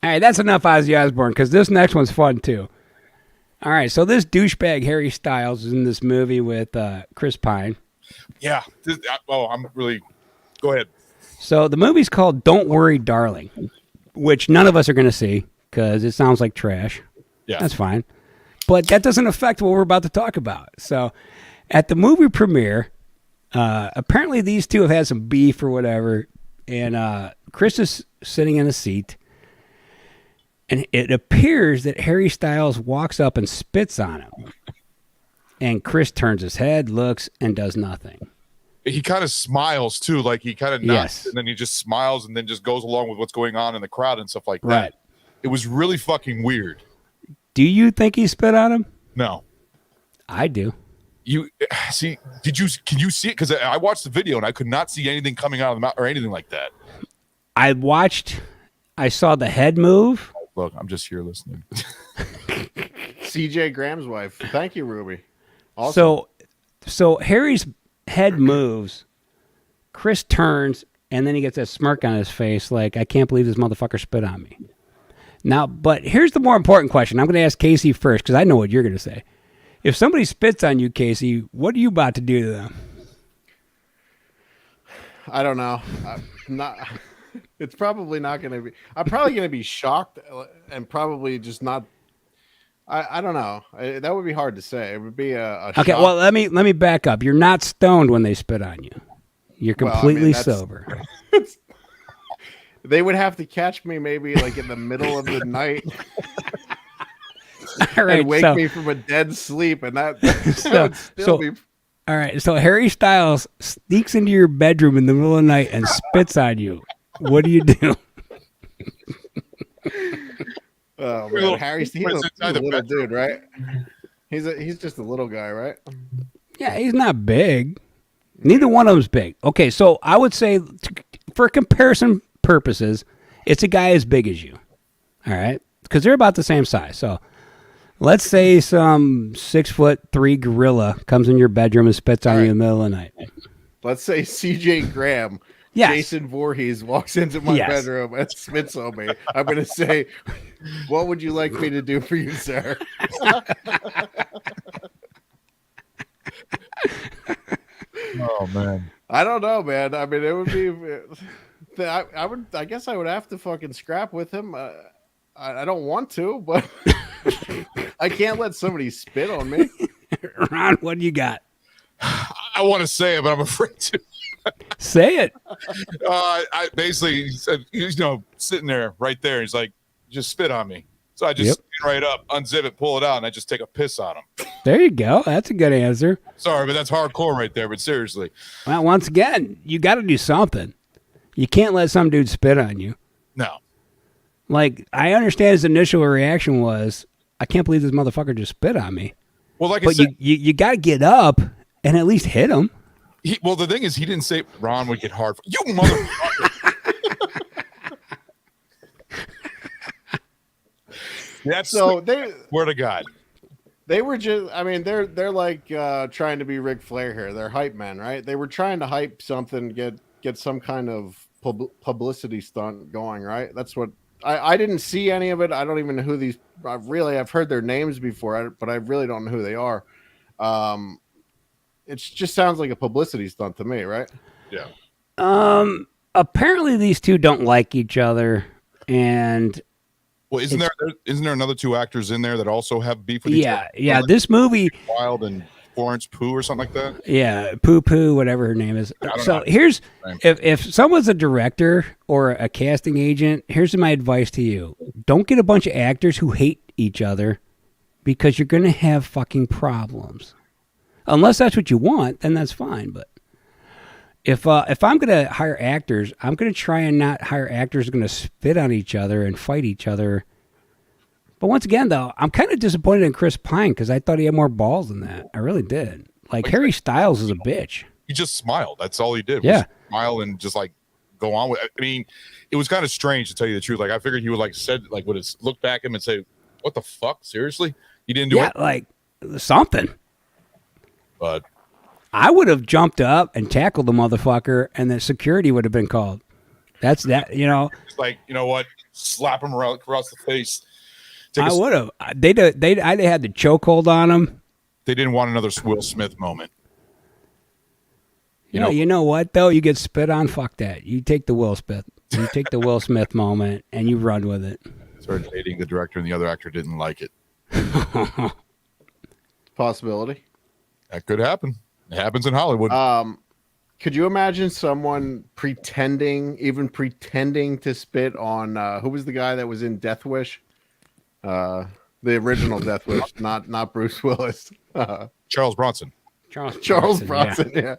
All right, that's enough Ozzy Osbourne, because this next one's fun too. All right, so this douchebag Harry Styles is in this movie with Chris Pine. Yeah. I'm really. Go ahead. So the movie's called Don't Worry, Darling, which none of us are going to see because it sounds like trash. Yeah. That's fine. But that doesn't affect what we're about to talk about. So at the movie premiere, apparently these two have had some beef or whatever, and Chris is sitting in a seat, and it appears that Harry Styles walks up and spits on him. And Chris turns his head, looks, and does nothing. He kind of smiles too, like he kind of nods, Yes. and then he just smiles and then just goes along with what's going on in the crowd and stuff like that. Right. It was really fucking weird. Do you think he spit on him? No. I do. You see? Can you see it? Because I watched the video and I could not see anything coming out of the mouth or anything like that. I saw the head move. Look, I'm just here listening. CJ Graham's wife. Thank you, Ruby. Also, So Harry's head moves. Chris turns, and then he gets that smirk on his face, like, I can't believe this motherfucker spit on me. Now, but here's the more important question. I'm going to ask Casey first, because I know what you're going to say. If somebody spits on you, Casey, what are you about to do to them? I don't know. It's probably not going to be. I'm probably going to be shocked and probably just not. I don't know. That would be hard to say. It would be a Okay, shock. well, let me back up. You're not stoned when they spit on you. You're completely sober. They would have to catch me maybe like in the middle of the night. All right, and wake me from a dead sleep, and that would still be. All right, so Harry Styles sneaks into your bedroom in the middle of the night and spits on you. What do you do? Oh man, Harry's he's a little dude, right? He's just a little guy, right? Yeah, he's not big. Neither one of them's big. Okay, so I would say, for comparison purposes, it's a guy as big as you. All right, because they're about the same size. So let's say some 6'3" gorilla comes in your bedroom and spits on you in the middle of the night. Let's say CJ Graham. Yes. Jason Voorhees walks into my bedroom and spits on me. I'm going to say, what would you like me to do for you, sir? Oh, man. I don't know, man. I mean, it would be... I guess I would have to fucking scrap with him. I don't want to, but I can't let somebody spit on me. Ron, what do you got? I want to say it, but I'm afraid to. Say it. I basically, he said, sitting there, right there. He's like, just spit on me. So I just stand right up, unzip it, pull it out, and I just take a piss on him. There you go. That's a good answer. Sorry, but that's hardcore right there. But seriously. Well, once again, you got to do something. You can't let some dude spit on you. No. Like, I understand his initial reaction was, I can't believe this motherfucker just spit on me. Well, like but I said, you got to get up and at least hit him. Well, the thing is, he didn't say Ron would get hard. You motherfucker. That's So they swear to God. they were just. I mean, they're like trying to be Ric Flair here. They're hype men, right? They were trying to hype something, get some kind of publicity stunt going, right? That's what I didn't see any of it. I don't even know who these. I've heard their names before, but I really don't know who they are. It just sounds like a publicity stunt to me, right? Yeah. Apparently these two don't like each other, and Well, isn't there another two actors in there that also have beef with each other? yeah. Like This movie, Wild and Florence Pugh or something like that. yeah, Poo Poo, whatever her name is. don't So know. here's if someone's a director or a casting agent, here's my advice to you: don't get a bunch of actors who hate each other, because you're gonna have fucking problems. Unless that's what you want, then that's fine. But if I'm gonna hire actors, I'm gonna try and not hire actors who are gonna spit on each other and fight each other. But once again, though, I'm kind of disappointed in Chris Pine because I thought he had more balls than that. I really did. Like Harry Styles is a bitch. He just smiled. That's all he did. Yeah. Was smile and just like go on with. I mean, it was kind of strange to tell you the truth. Like I figured he would would have looked back at him and say, "What the fuck? Seriously? You didn't do it?" Like something. But I would have jumped up and tackled the motherfucker, and the security would have been called. That's that, you know. it's like, you know what? Slap him across the face. I would have. I'd had the chokehold on him. They didn't want another Will Smith moment. You know what though? You get spit on. Fuck that. You take the Will Smith. You take the Will Smith moment and you run with it. Started dating the director, and the other actor didn't like it. Possibility. That could happen. It happens in Hollywood. Could you imagine someone pretending to spit on who was the guy that was in Death Wish? The original Death Wish, not Bruce Willis. Charles Bronson. Charles Bronson, yeah.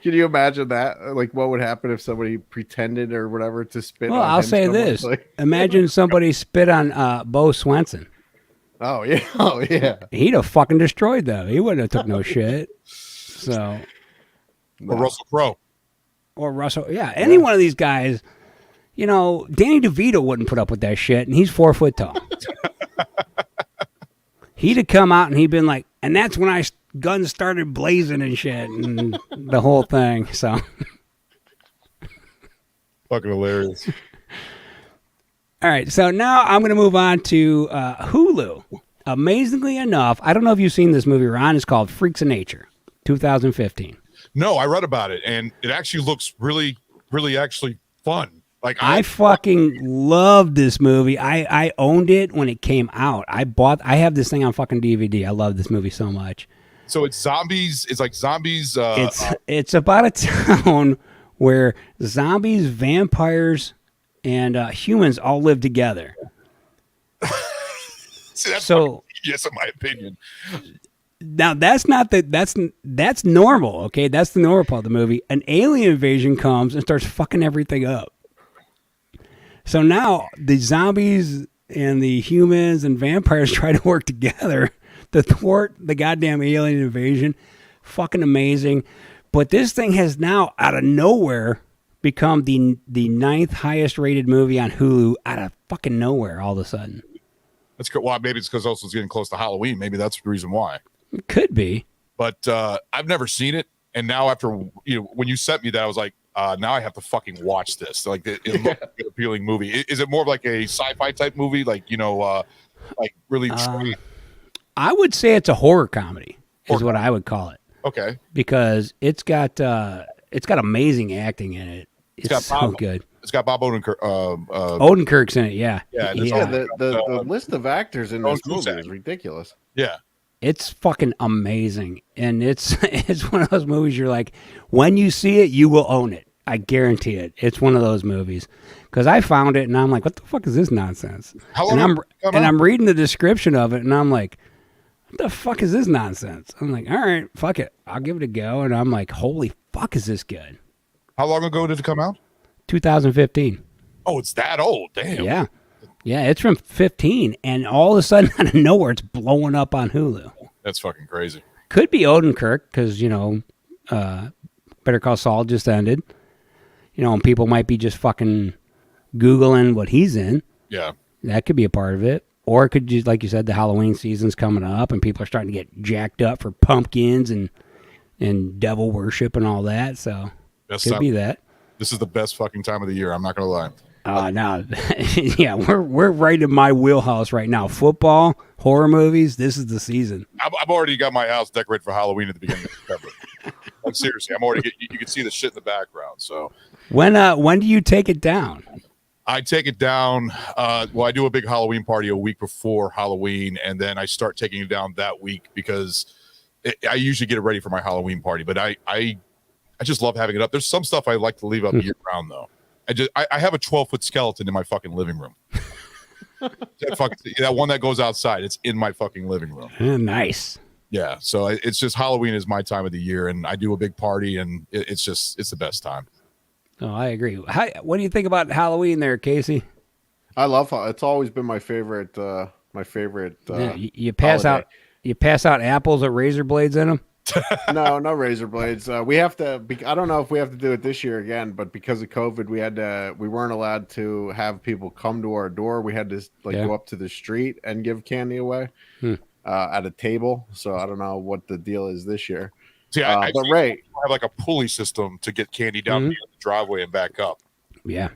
Can you imagine that? Like, what would happen if somebody pretended or whatever to spit Well, on I'll him say so much? this. Like, Imagine somebody spit on Bo Swenson. oh yeah. He'd have fucking destroyed them. He wouldn't have took no shit. So, Or Russell Crowe. or Russell, yeah, any one of these guys. You know, Danny DeVito wouldn't put up with that shit, and he's 4 foot tall. He'd have come out and he'd been like, and that's when guns started blazing and shit, and the whole thing. So, Fucking hilarious. all right. So now I'm going to move on to Hulu. Amazingly enough, I don't know if you've seen this movie, Ron. It's called Freaks of Nature, 2015. No, I read about it, and it actually looks really, really actually fun. Like I fucking loved this movie. I owned it when it came out. I have this thing on fucking DVD. I love this movie so much. So it's zombies. It's like zombies. It's about a town where zombies, vampires, and humans all live together. See, that's So yes, in my opinion. now that's normal. Okay, that's the normal part of the movie. An alien invasion comes and starts fucking everything up. So now the zombies and the humans and vampires try to work together to thwart the goddamn alien invasion. Fucking amazing. But this thing has now, out of nowhere, become the 9th highest rated movie on Hulu out of fucking nowhere all of a sudden. That's good. Well, maybe it's because also it's getting close to Halloween. Maybe that's the reason why. It could be. But I've never seen it, and now after when you sent me that, I was like, now I have to fucking watch this. Like it looks like an appealing movie. Is it more of like a sci-fi type movie? Like like really? I would say it's a horror comedy is what I would call it. Okay. Because it's got amazing acting in it. It's got so good. It's got Bob Odenkirk. Odenkirk's in it, yeah. Yeah, The list of actors in this movie is ridiculous. Yeah. It's fucking amazing. And it's one of those movies you're like, when you see it, you will own it. I guarantee it. It's one of those movies. Because I found it and I'm like, what the fuck is this nonsense? I'm reading the description of it and I'm like, what the fuck is this nonsense? I'm like, all right, fuck it. I'll give it a go. And I'm like, holy fuck, is this good? How long ago did it come out? 2015. Oh, it's that old. Damn. Yeah. Yeah, it's from 15. And all of a sudden, out of nowhere, it's blowing up on Hulu. That's fucking crazy. Could be Odenkirk because, Better Call Saul just ended. And people might be just fucking Googling what he's in. Yeah. That could be a part of it. Or it could just, like you said, the Halloween season's coming up and people are starting to get jacked up for pumpkins and devil worship and all that. So could be that. This is the best fucking time of the year. I'm not gonna lie. No, yeah, we're right in my wheelhouse right now. Football, horror movies. This is the season. I've already got my house decorated for Halloween at the beginning of September. Like seriously, I'm already. You can see the shit in the background. So when do you take it down? I take it down. Well, I do a big Halloween party a week before Halloween, and then I start taking it down that week because I usually get it ready for my Halloween party. But I just love having it up. There's some stuff I like to leave up year round though. I have a 12-foot skeleton in my fucking living room. that one that goes outside. It's in my fucking living room. Nice. Yeah. So it's just Halloween is my time of the year, and I do a big party, and it's the best time. Oh, I agree. What do you think about Halloween there, Casey? I love it's always been my favorite. You pass holiday. You pass out apples with razor blades in them. No razor blades. We have to. I don't know if we have to do it this year again, but because of COVID, we weren't allowed to have people come to our door. We had to go up to the street and give candy away at a table. So I don't know what the deal is this year. See, but Ray, I have like a pulley system to get candy down the driveway and back up. Yeah.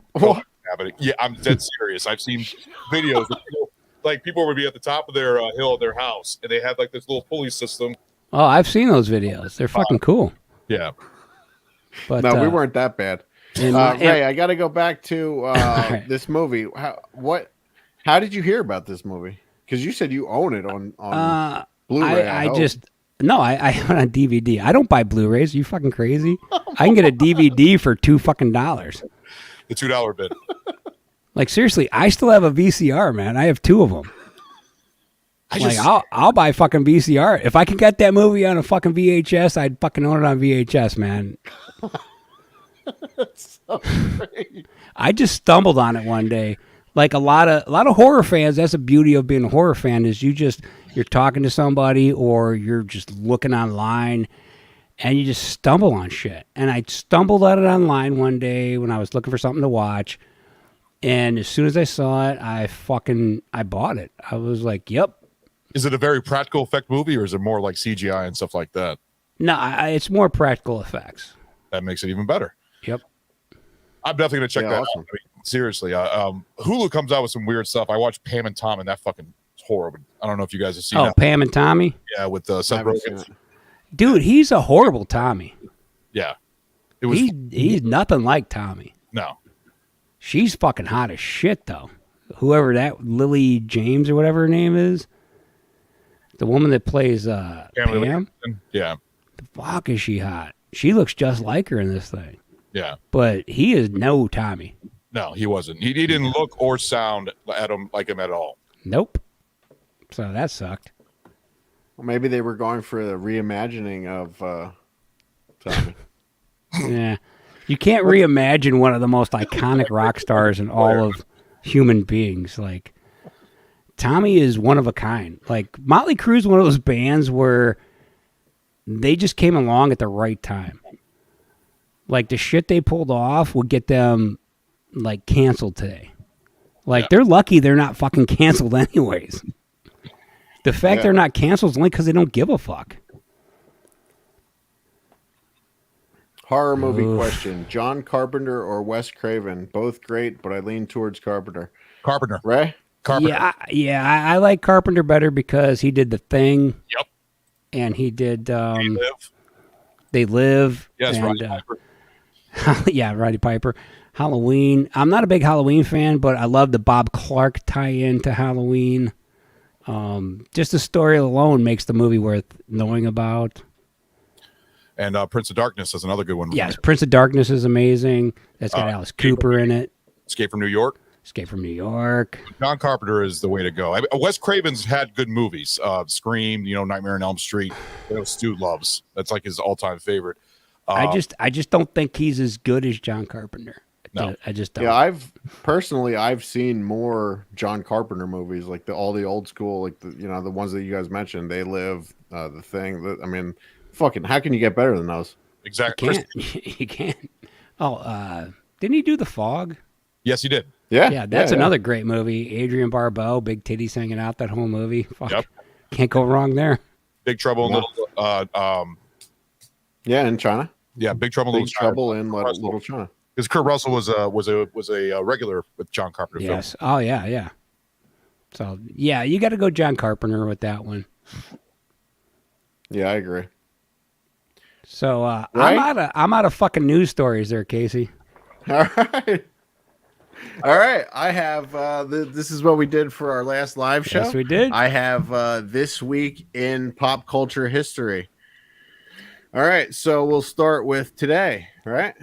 Yeah, I'm dead serious. I've seen videos of people would be at the top of their hill of their house, and they had like this little pulley system. Oh, I've seen those videos. They're fucking cool. Yeah. But no, we weren't that bad. Ray, I got to go back to this movie. How did you hear about this movie? Because you said you own it on Blu-ray. I have it on DVD. I don't buy Blu-rays. Are you fucking crazy? I can get a DVD for $2. The $2 bid. Like seriously, I still have a VCR, man. I have 2 of them. I'll buy fucking VCR. If I could get that movie on a fucking VHS, I'd fucking own it on VHS, man. That's so great. I just stumbled on it one day. Like a lot of horror fans, that's the beauty of being a horror fan is you're talking to somebody or you're just looking online and you just stumble on shit. And I stumbled on it online one day when I was looking for something to watch. And as soon as I saw it, I bought it. I was like, yep. Is it a very practical effect movie or is it more like CGI and stuff like that? No, it's more practical effects. That makes it even better. Yep. I'm definitely going to check that out. I mean, seriously. Hulu comes out with some weird stuff. I watched Pam and Tom and that fucking horrible. I don't know if you guys have seen that. Oh, Pam and Tommy? Yeah, with Seth Rogen. Dude, he's a horrible Tommy. Yeah. He's nothing like Tommy. No. She's fucking hot as shit, though. Whoever that, Lily James or whatever her name is. The woman that plays Pam. Yeah. The fuck is she hot? She looks just like her in this thing. Yeah. But he is no Tommy. No, he wasn't. He didn't look or sound like him at all. Nope. So that sucked. Well, maybe they were going for the reimagining of Tommy. Yeah. You can't reimagine one of the most iconic rock stars in all of human beings. Like, Tommy is one of a kind. Like, Motley Crue is one of those bands where they just came along at the right time. Like, the shit they pulled off would get them, like, canceled today. Like, they're lucky they're not fucking canceled anyways. The fact they're not canceled is only because they don't give a fuck. Horror movie question. John Carpenter or Wes Craven? Both great, but I lean towards Carpenter. Carpenter. Ray? Carpenter. I like Carpenter better because he did The Thing. Yep. And he did... They Live. Yes, and, Roddy Piper. Yeah, Roddy Piper. Halloween. I'm not a big Halloween fan, but I love the Bob Clark tie-in to Halloween. Just the story alone makes the movie worth knowing about. And Prince of Darkness is another good one. Yes, Prince of Darkness is amazing. That's got Alice Cooper in it. Escape from New York. John Carpenter is the way to go. Wes Craven's had good movies. Scream, Nightmare on Elm Street. Stu loves. That's like his all-time favorite. I just don't think he's as good as John Carpenter. No, I just don't. Yeah, I've seen more John Carpenter movies, like all the old school, like the ones that you guys mentioned. They Live, The Thing. I mean, fucking, how can you get better than those? Exactly. You can't. Oh, didn't he do The Fog? Yes, he did. Yeah, that's another great movie. Adrian Barbeau, big titties hanging out that whole movie. Fuck. Yep. Can't go wrong there. Big Trouble in Little. In China. Yeah, Big Trouble in Big Trouble in Little China. Because Kurt Russell was a regular with John Carpenter. Yes. Oh yeah. So yeah, you got to go John Carpenter with that one. Yeah, I agree. So Right? I'm out of fucking news stories there, Casey. All right. I have this is what we did for our last live show. Yes, we did. I have this week in pop culture history. All right, so we'll start with today, right?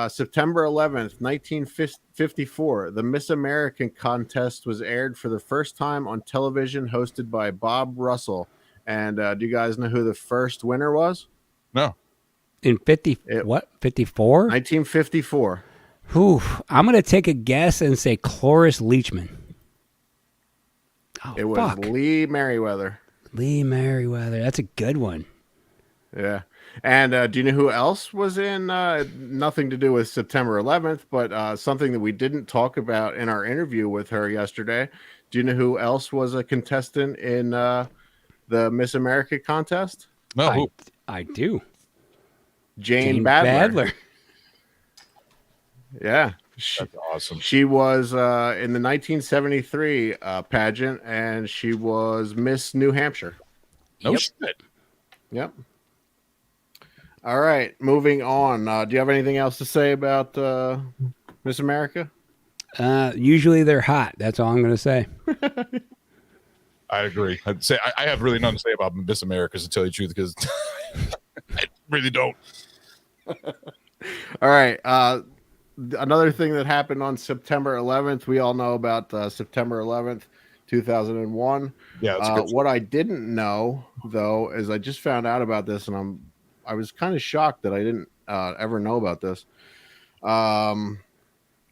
September 11th, 1954. The Miss American contest was aired for the first time on television, hosted by Bob Russell. And do you guys know who the first winner was? No. In 54? 1954. I'm going to take a guess and say Cloris Leachman. Oh, It was Lee Merriweather. Lee Merriweather. That's a good one. Yeah. And do you know who else was in? Nothing to do with September 11th, but something that we didn't talk about in our interview with her yesterday. Do you know who else was a contestant in the Miss America contest? No. I do. Jane Badler. Yeah. That's awesome. She was in the 1973 pageant, and she was Miss New Hampshire. No shit. Yep. All right, moving on. Do you have anything else to say about Miss America? Usually they're hot. That's all I'm going to say. I agree. I'd say I have really nothing to say about Miss America, to tell you the truth, because I really don't. All right. Another thing that happened on September 11th, we all know about September 11th, 2001. Yeah. What I didn't know, though, is I just found out about this, and I was kind of shocked that I didn't ever know about this.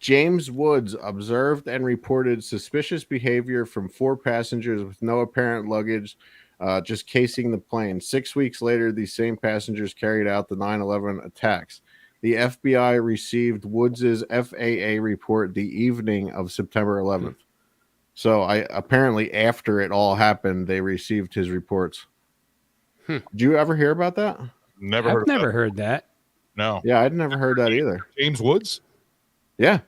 James Woods observed and reported suspicious behavior from 4 passengers with no apparent luggage, just casing the plane. 6 weeks later, these same passengers carried out the 9/11 attacks. The FBI received Woods's FAA report the evening of September 11th. So apparently after it all happened, they received his reports. Did you ever hear about that? I've never heard that. No. Yeah, I'd never heard that either. James Woods? Yeah.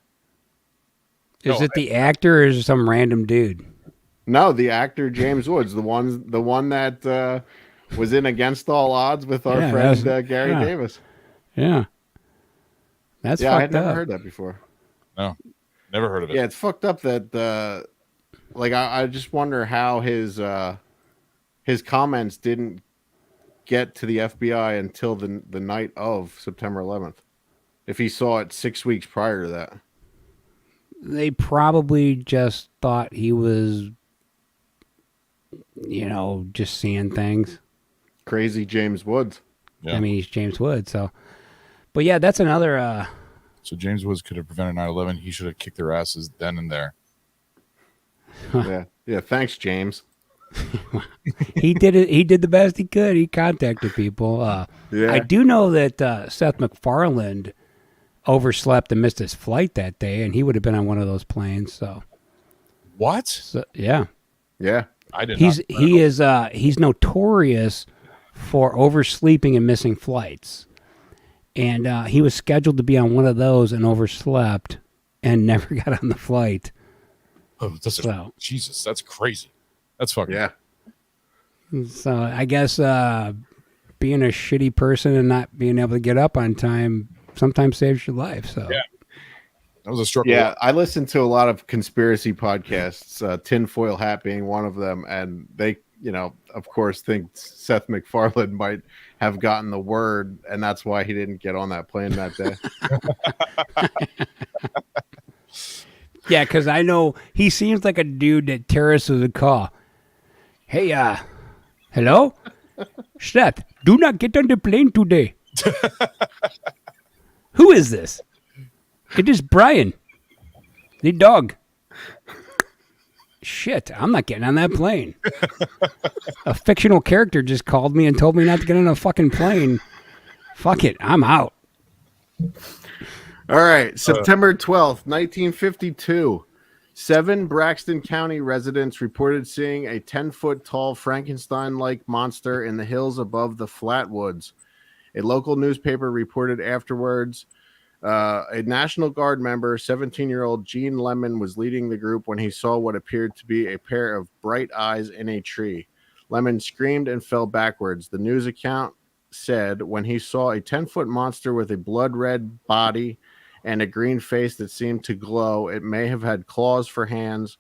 Is it the actor or is it some random dude? No, the actor James Woods, the one that was in Against All Odds with our friend Gary Davis. Yeah. That's fucked I had never up. heard that before. No, never heard of it. Yeah, it's fucked up that I just wonder how his comments didn't get to the FBI until the night of September 11th. If he saw it 6 weeks prior to that. They probably just thought he was, just seeing things. Crazy James Woods. Yeah. I mean, he's James Woods, so. But yeah, that's another. So James Woods could have prevented 9/11. He should have kicked their asses then and there. Yeah. Thanks, James. He did it. He did the best he could. He contacted people. I do know that Seth MacFarlane overslept and missed his flight that day, and he would have been on one of those planes. So what? So, yeah. I didn't. He's notorious for oversleeping and missing flights. And he was scheduled to be on one of those and overslept and never got on the flight. Oh, Jesus, that's crazy. That's fucking. Yeah. So I guess being a shitty person and not being able to get up on time sometimes saves your life. So yeah, that was a struggle. Yeah, I listen to a lot of conspiracy podcasts, Tinfoil Hat being one of them, and they, of course, think Seth MacFarlane might have gotten the word, and that's why he didn't get on that plane that day. Yeah, because I know he seems like a dude that terrorists would call. Hey, hello? Seth, do not get on the plane today. Who is this? It is Brian, the dog. Shit, I'm not getting on that plane. A fictional character just called me and told me not to get on a fucking plane. Fuck it, I'm out. All right, September 12th, 1952. 7 Braxton County residents reported seeing a 10-foot tall Frankenstein-like monster in the hills above the Flatwoods. A local newspaper reported afterwards a National Guard member, 17-year-old Gene Lemon, was leading the group when he saw what appeared to be a pair of bright eyes in a tree. Lemon screamed and fell backwards. The news account said when he saw a 10-foot monster with a blood-red body and a green face that seemed to glow. It may have had claws for hands.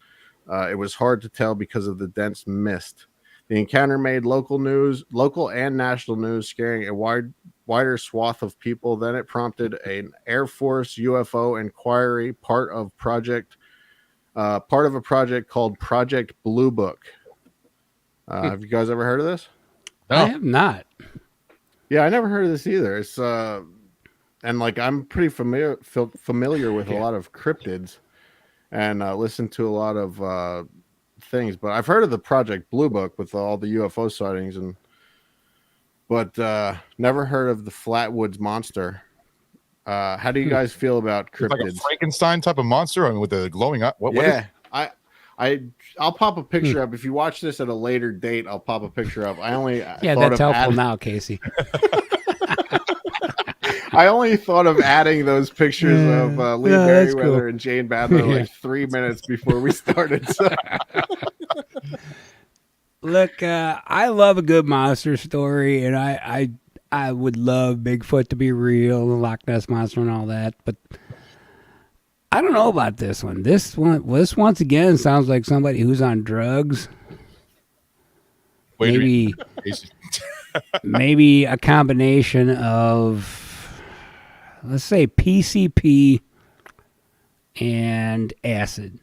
It was hard to tell because of the dense mist. The encounter made local and national news, scaring a wider swath of people. Then it prompted an Air Force UFO inquiry, part of a project called Project Blue Book. Have you guys ever heard of this? No. I have not. Yeah, I never heard of this either. It's and like I'm pretty familiar with a lot of cryptids and listen to a lot of things, but I've heard of the Project Blue Book with all the UFO sightings, but never heard of the Flatwoods monster. How do you guys feel about cryptids? Like a Frankenstein type of monster, I mean, with the glowing eye. What yeah, I'll pop a picture up if you watch this at a later date. I'll pop a picture up. I only that's helpful now, Casey. I only thought of adding those pictures of Lee Merriweather and Jane Badler like 3 minutes before we started. So. Look, I love a good monster story, and I would love Bigfoot to be real, the Loch Ness Monster and all that, but I don't know about this one. This once again sounds like somebody who's on drugs. Maybe a combination of, let's say, PCP and acid.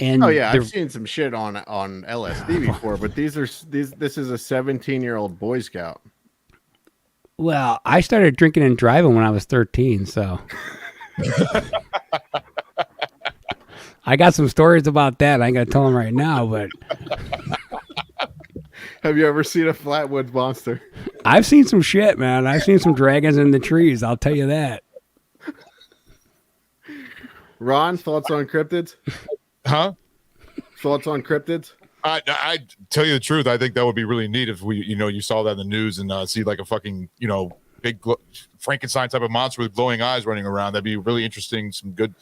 And I've seen some shit on LSD before, but this is a 17-year-old Boy Scout. Well, I started drinking and driving when I was 13, so I got some stories about that. I ain't gonna tell them right now, but have you ever seen a Flatwoods monster? I've seen some shit, man. I've seen some dragons in the trees. I'll tell you that. Ron, thoughts on cryptids? Huh? Thoughts on cryptids? I tell you the truth. I think that would be really neat if you saw that in the news and see like a fucking, big Frankenstein type of monster with glowing eyes running around. That'd be really interesting. Some good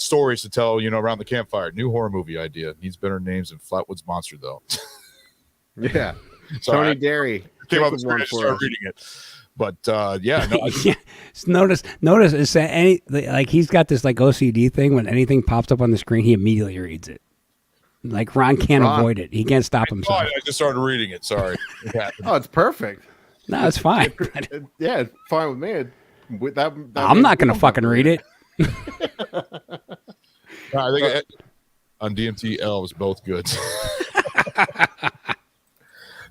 stories to tell, around the campfire. New horror movie idea. Needs better names than Flatwoods Monster, though. Yeah. Sorry, Tony Derry came up with one for us. Reading it. But yeah, no. Notice is that he's got this like OCD thing. When anything pops up on the screen, he immediately reads it. Like Ron can't avoid it. He can't stop himself. I just started reading it. Sorry. Oh, it's perfect. No, it's fine. Yeah, it's fine with me. I'm not going to fucking read it. I think on DMT, L was both good.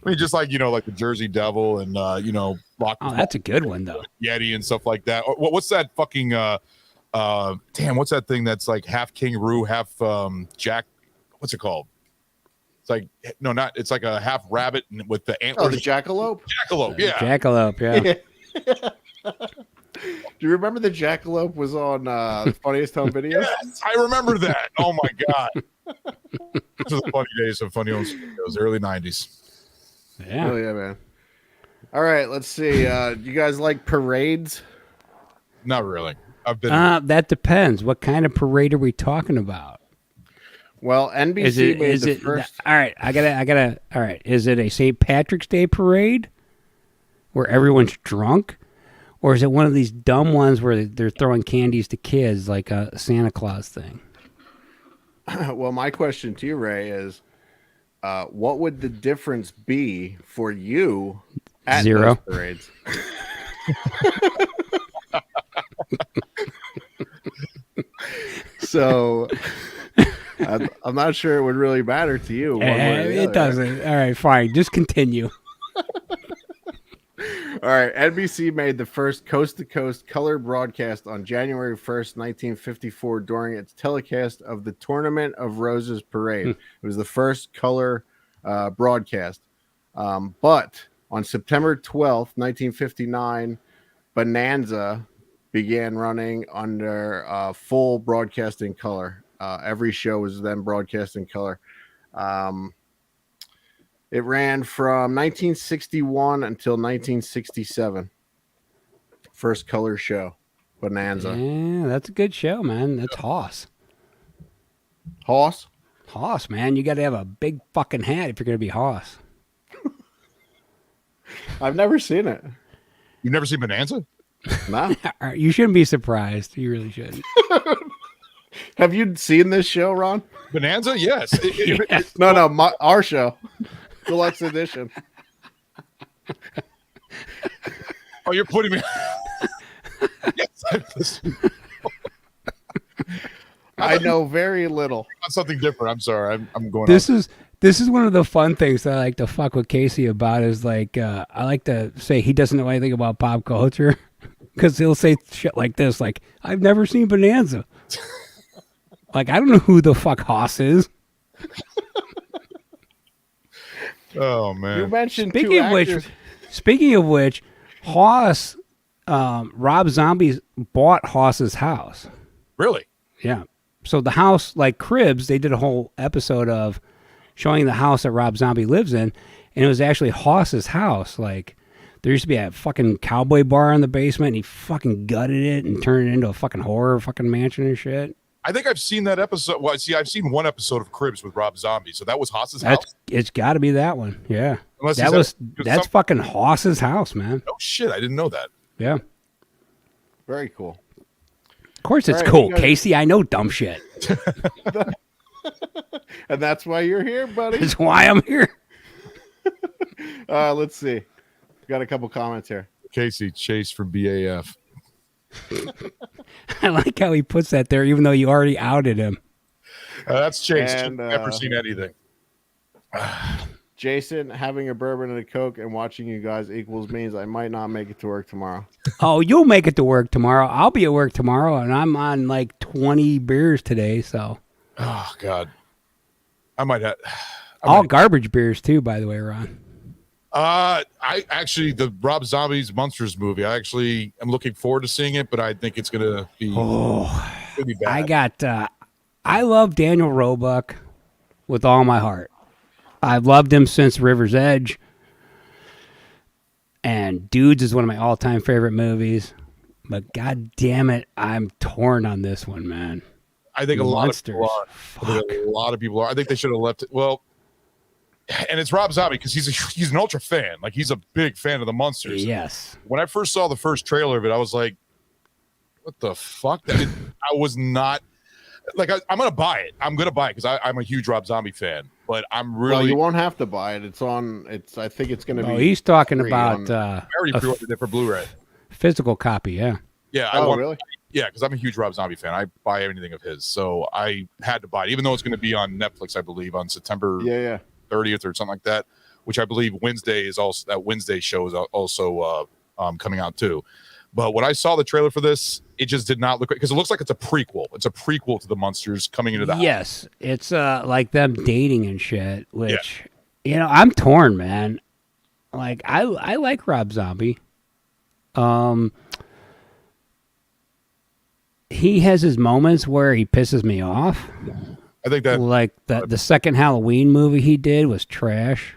I mean, just like the Jersey Devil and Loch. Oh, that's a good one though. Yeti and stuff like that. What's that fucking? Damn, what's that thing that's like half kangaroo, half Jack? What's it called? It's like it's like a half rabbit with the antlers. Oh, the jackalope. Jackalope, yeah. Jackalope, yeah. Do you remember the jackalope was on the Funniest Home Videos? Yes, I remember that. Oh my god, those are the funny days of Funny Home Videos, early '90s. Yeah. Oh yeah, man. All right, let's see. You guys like parades? Not really. I've been. That depends. What kind of parade are we talking about? Well, NBC made the first. All right, I gotta. All right, is it a St. Patrick's Day parade where everyone's drunk, or is it one of these dumb ones where they're throwing candies to kids like a Santa Claus thing? Well, my question to you, Ray, is, what would the difference be for you at Zero. those parades? So I'm not sure it would really matter to you. It doesn't. All right, fine. Just continue. All right. NBC made the first coast-to-coast color broadcast on January 1st, 1954, during its telecast of the Tournament of Roses parade. It was the first color broadcast. But on September 12th, 1959, Bonanza began running under full broadcasting color. Every show was then broadcast in color. It ran from 1961 until 1967. First color show, Bonanza. Yeah, that's a good show, man. That's Hoss. Hoss? Hoss, man. You got to have a big fucking hat if you're going to be Hoss. I've never seen it. You've never seen Bonanza? No. You shouldn't be surprised. You really shouldn't. Have you seen this show, Ron? Bonanza? Yes. Yes. No, our show. Deluxe Edition. Oh, you're putting me. Yes. I know very little. Something different. I'm sorry. I'm going. This is one of the fun things that I like to fuck with Casey about. Is like I like to say he doesn't know anything about pop culture because he'll say shit like this, like I've never seen Bonanza. Like I don't know who the fuck Hoss is. Oh You man. mentioned Speaking two of actors. which, Hoss, Rob Zombie bought Hoss's house. Really? Yeah. So the house, like Cribs, they did a whole episode of showing the house that Rob Zombie lives in, and it was actually Hoss's house. Like, there used to be a fucking cowboy bar in the basement, and he fucking gutted it and turned it into a fucking horror fucking mansion and shit. I think I've seen that episode. Well, see, I've seen one episode of Cribs with Rob Zombie, so that was Haas's house. It's got to be that one. Yeah. Unless That's fucking Hoss's house, man. Oh shit! I didn't know that. Yeah. Very cool. Of course it's All right, cool, you guys- Casey. I know dumb shit. And that's why you're here, buddy. That's why I'm here. Let's see. Got a couple comments here. Casey Chase from BAF. I like how he puts that there, even though you already outed him. That's Chase. And, Never seen anything. Jason, having a bourbon and a Coke and watching you guys equals means I might not make it to work tomorrow. Oh, you'll make it to work tomorrow. I'll be at work tomorrow, and I'm on like 20 beers today, so. Oh God. I might have. All garbage beers, too, by the way, Ron. I actually, the Rob Zombie's Monsters movie, I actually am looking forward to seeing it, but I think it's gonna be bad. I love Daniel Roebuck with all my heart. I've loved him since River's Edge. And Dudes is one of my all-time favorite movies. But god damn it, I'm torn on this one, man. I think a lot of people are. Fuck. I think a lot of people are. I think they should have left it. Well, and it's Rob Zombie because he's an ultra fan. Like he's a big fan of the Monsters. Yes. When I first saw the first trailer of it, I was like, "What the fuck?" I was not like I'm gonna buy it. I'm gonna buy it because I'm a huge Rob Zombie fan. But I'm really. Well, you won't have to buy it. It's on. I think it's going to be. Oh, he's talking free about I already pre-ordered it for Blu-ray. physical copy, yeah. Yeah. Really? Yeah, because I'm a huge Rob Zombie fan. I buy anything of his, so I had to buy it, even though it's going to be on Netflix, I believe, on September 30th or something like that. Which I believe Wednesday is also that Wednesday show is also coming out too. But when I saw the trailer for this, it just did not look great because it looks like it's a prequel. It's a prequel to the Monsters coming into the house. Yes, it's like them dating and shit. Which I'm torn, man. Like I like Rob Zombie. He has his moments where he pisses me off. I think that like the second Halloween movie he did was trash.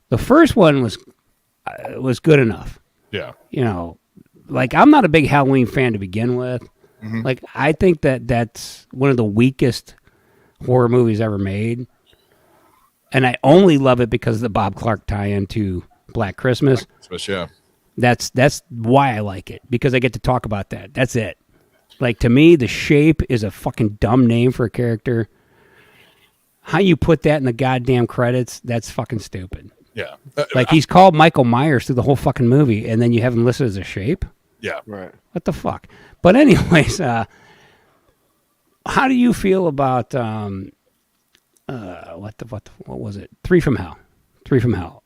The first one was good enough. Yeah. Like I'm not a big Halloween fan to begin with. Mm-hmm. Like I think that's one of the weakest horror movies ever made. And I only love it because of the Bob Clark tie-in to Black Christmas. Yeah. That's why I like it, because I get to talk about that. That's it. Like, to me, the Shape is a fucking dumb name for a character. How you put that in the goddamn credits, that's fucking stupid. Yeah. Like, he's called Michael Myers through the whole fucking movie, and then you have him listed as a Shape? Yeah. Right. What the fuck? But anyways, how do you feel about, what was it? Three from Hell.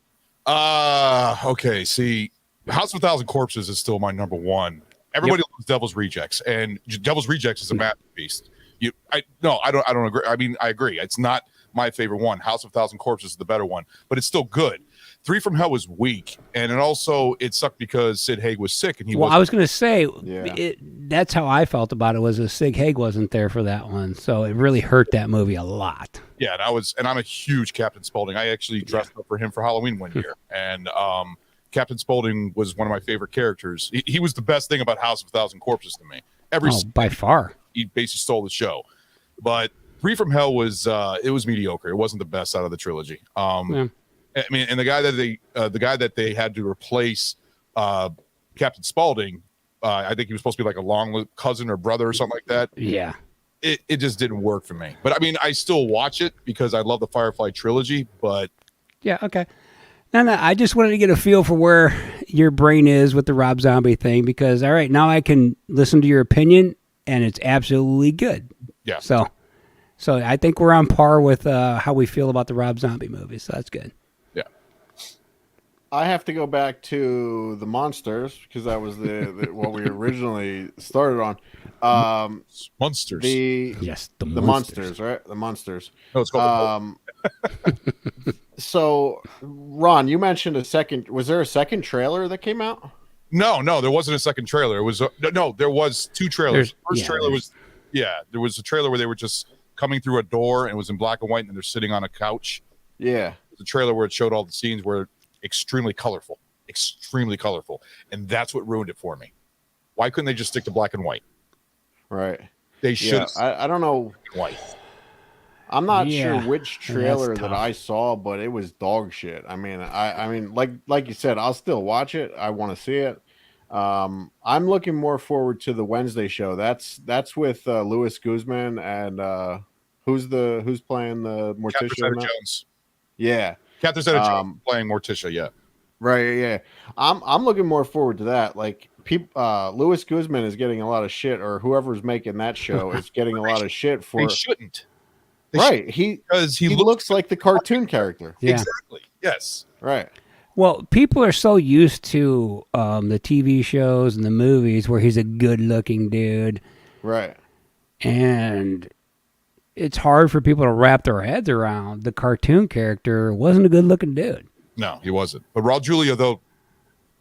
Okay. See, House of a Thousand Corpses is still my number one. Everybody loves Devil's Rejects, and Devil's Rejects is a masterpiece. I don't agree. I mean, I agree. It's not my favorite one. House of a Thousand Corpses is the better one, but it's still good. Three from Hell was weak, and it sucked because Sid Haig was sick, and I was going to say Yeah. that's how I felt about it. Was that Sig Haig wasn't there for that one, so it really hurt that movie a lot. Yeah, and I'm a huge Captain Spaulding. I actually dressed up for him for Halloween one year, and Captain Spaulding was one of my favorite characters. He was the best thing about House of a Thousand Corpses to me. By far, he basically stole the show. But Three from Hell was mediocre. It wasn't the best out of the trilogy. Yeah. I mean, and the guy that they had to replace Captain Spaulding, I think he was supposed to be like a long cousin or brother or something like that. Yeah. It just didn't work for me. But I mean, I still watch it because I love the Firefly trilogy. But yeah, okay. No, I just wanted to get a feel for where your brain is with the Rob Zombie thing because, all right, now I can listen to your opinion, and it's absolutely good. Yeah. So I think we're on par with how we feel about the Rob Zombie movies. So that's good. Yeah. I have to go back to the Monsters because that was the what we originally started on. Monsters. The Monsters, right? The Monsters. No, it's called So, Ron, you mentioned was there a second trailer that came out? No, there wasn't a second trailer. It was there was two trailers. There was a trailer where they were just coming through a door and it was in black and white and they're sitting on a couch. Yeah. The trailer where it showed all the scenes were extremely colorful, and that's what ruined it for me. Why couldn't they just stick to black and white? Right. They should. Yeah, I don't know. White. I'm not sure which trailer tough. that I saw, but it was dog shit. I mean, I mean, like you said, I'll still watch it. I want to see it. I'm looking more forward to the Wednesday show. That's with Louis Guzman and who's playing the Morticia? Catherine Zeta-Jones. Yeah, Catherine Zeta-Jones playing Morticia. Yeah. Right. Yeah. I'm looking more forward to that. Like Louis Guzman is getting a lot of shit, or whoever's making that show is getting a lot of shit for. They shouldn't. Right. He looks like the cartoon character. Yeah. Exactly. Yes. Right. Well, people are so used to the TV shows and the movies where he's a good-looking dude. Right. And it's hard for people to wrap their heads around the cartoon character wasn't a good-looking dude. No, he wasn't. But Raul Julia, though,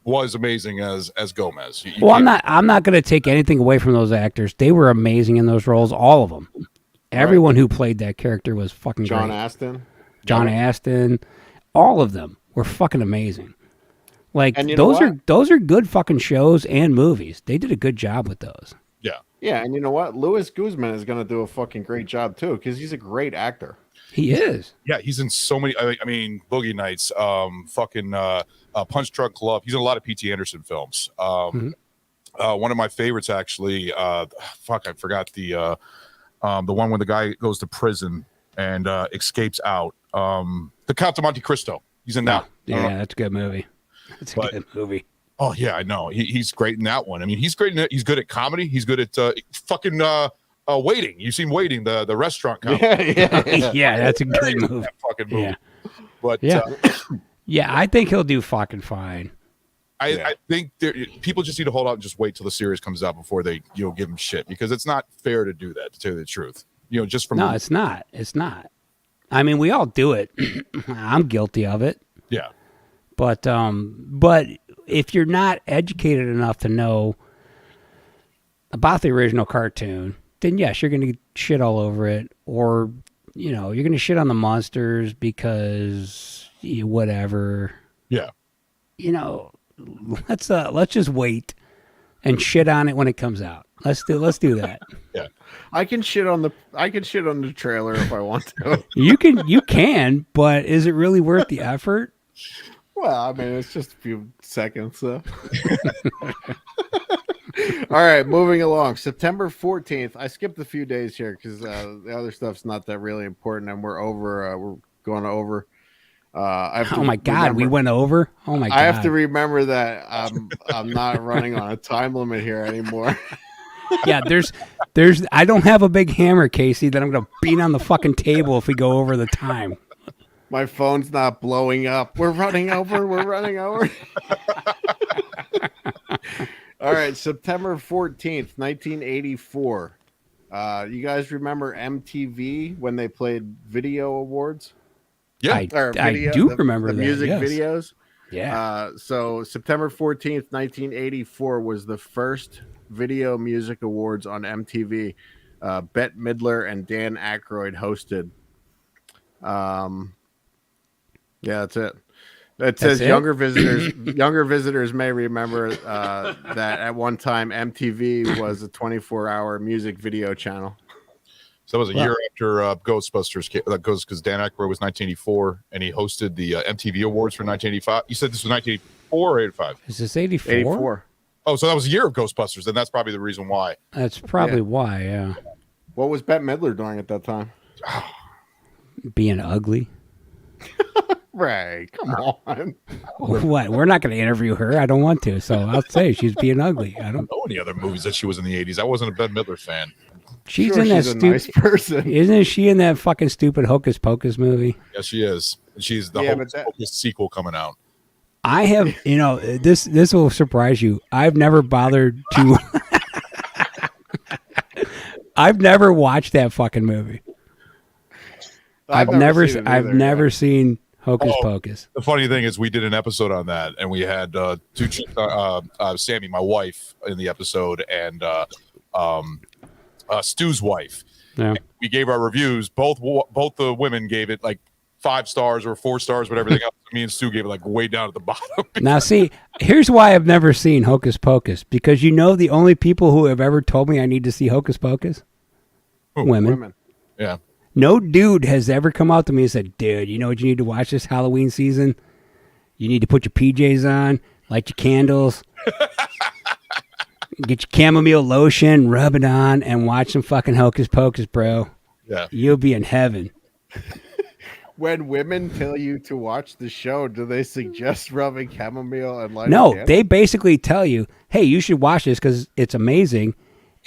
was amazing as Gomez. I'm not going to take anything away from those actors. They were amazing in those roles, all of them. Everyone who played that character was fucking John great. Astin, Astin, all of them were fucking amazing. Like, and those are good fucking shows and movies. They did a good job with those. Yeah. Yeah, and you know what? Louis Guzman is going to do a fucking great job too because he's a great actor. He is. Yeah, he's in so many. I mean, Boogie Nights, Punch Drunk Love. He's in a lot of P.T. Anderson films. One of my favorites, actually. I forgot the one when the guy goes to prison and escapes out. The Count of Monte Cristo. He's in that. Yeah, that's a good movie. That's a good movie. Oh yeah, I know. He's great in that one. I mean, he's great. He's good at comedy. He's good at Waiting. You've seen Waiting, the restaurant comedy. Yeah, that's a good movie. That fucking movie. Yeah. But yeah, I think he'll do fucking fine. I think people just need to hold out and just wait till the series comes out before they give him shit because it's not fair to do that. To tell you the truth, just from it's not. It's not. I mean, we all do it. I'm guilty of it. Yeah. But if you're not educated enough to know about the original cartoon, then yes, you're going to shit all over it, or you're going to shit on the monsters because whatever. Yeah. Let's just wait and shit on it when it comes out. Let's do that. Yeah. I can shit on the trailer if I want to. You can, but is it really worth the effort? Well, I mean, it's just a few seconds, so. All right, moving along. September 14th. I skipped a few days here because the other stuff's not that really important, and we're going over. Oh my God, we went over. Oh my God, I have to remember that I'm not running on a time limit here anymore. Yeah, there's. I don't have a big hammer, Casey, that I'm gonna beat on the fucking table if we go over the time. My phone's not blowing up. We're running over. All right, September 14th, 1984. You guys remember MTV when they played Video Awards? Yeah. I do remember the that, music yes. videos. Yeah. So September 14th, 1984 was the first Video Music Awards on MTV. Bette Midler and Dan Aykroyd hosted. Yeah, that's it. It says younger visitors may remember that at one time MTV was a 24-hour music video channel. So that was a year after Ghostbusters because Dan Aykroyd was 1984 and he hosted the MTV Awards for 1985. You said this was 1984 or 85? Is this 84? 84. Oh, so that was a year of Ghostbusters, and that's probably the reason why. That's probably why, yeah. What was Bette Midler doing at that time? Being ugly. Right, come on. What? We're not going to interview her. I don't want to, so I'll say she's being ugly. I don't know any other movies that she was in the 80s. I wasn't a Bette Midler fan. She's in that stupid nice person. Isn't she in that fucking stupid Hocus Pocus movie? Yes, she is. She's the Hocus Pocus sequel coming out. I have, this will surprise you. I've never bothered to. I've never watched that fucking movie. I've never seen Hocus Pocus. The funny thing is, we did an episode on that, and we had two chicks, Sammy, my wife, in the episode, and Stu's wife. Yeah. And we gave our reviews. Both the women gave it like 5 stars or 4 stars, but everything else. Me and Stu gave it like way down at the bottom. Now, see, here's why I've never seen Hocus Pocus. Because the only people who have ever told me I need to see Hocus Pocus? Women. Yeah. No dude has ever come out to me and said, dude, you know what you need to watch this Halloween season? You need to put your PJs on, light your candles, get your chamomile lotion, rub it on, and watch some fucking Hocus Pocus, bro. Yeah. You'll be in heaven. When women tell you to watch the show, do they suggest rubbing chamomile and light? No, they basically tell you, hey, you should watch this because it's amazing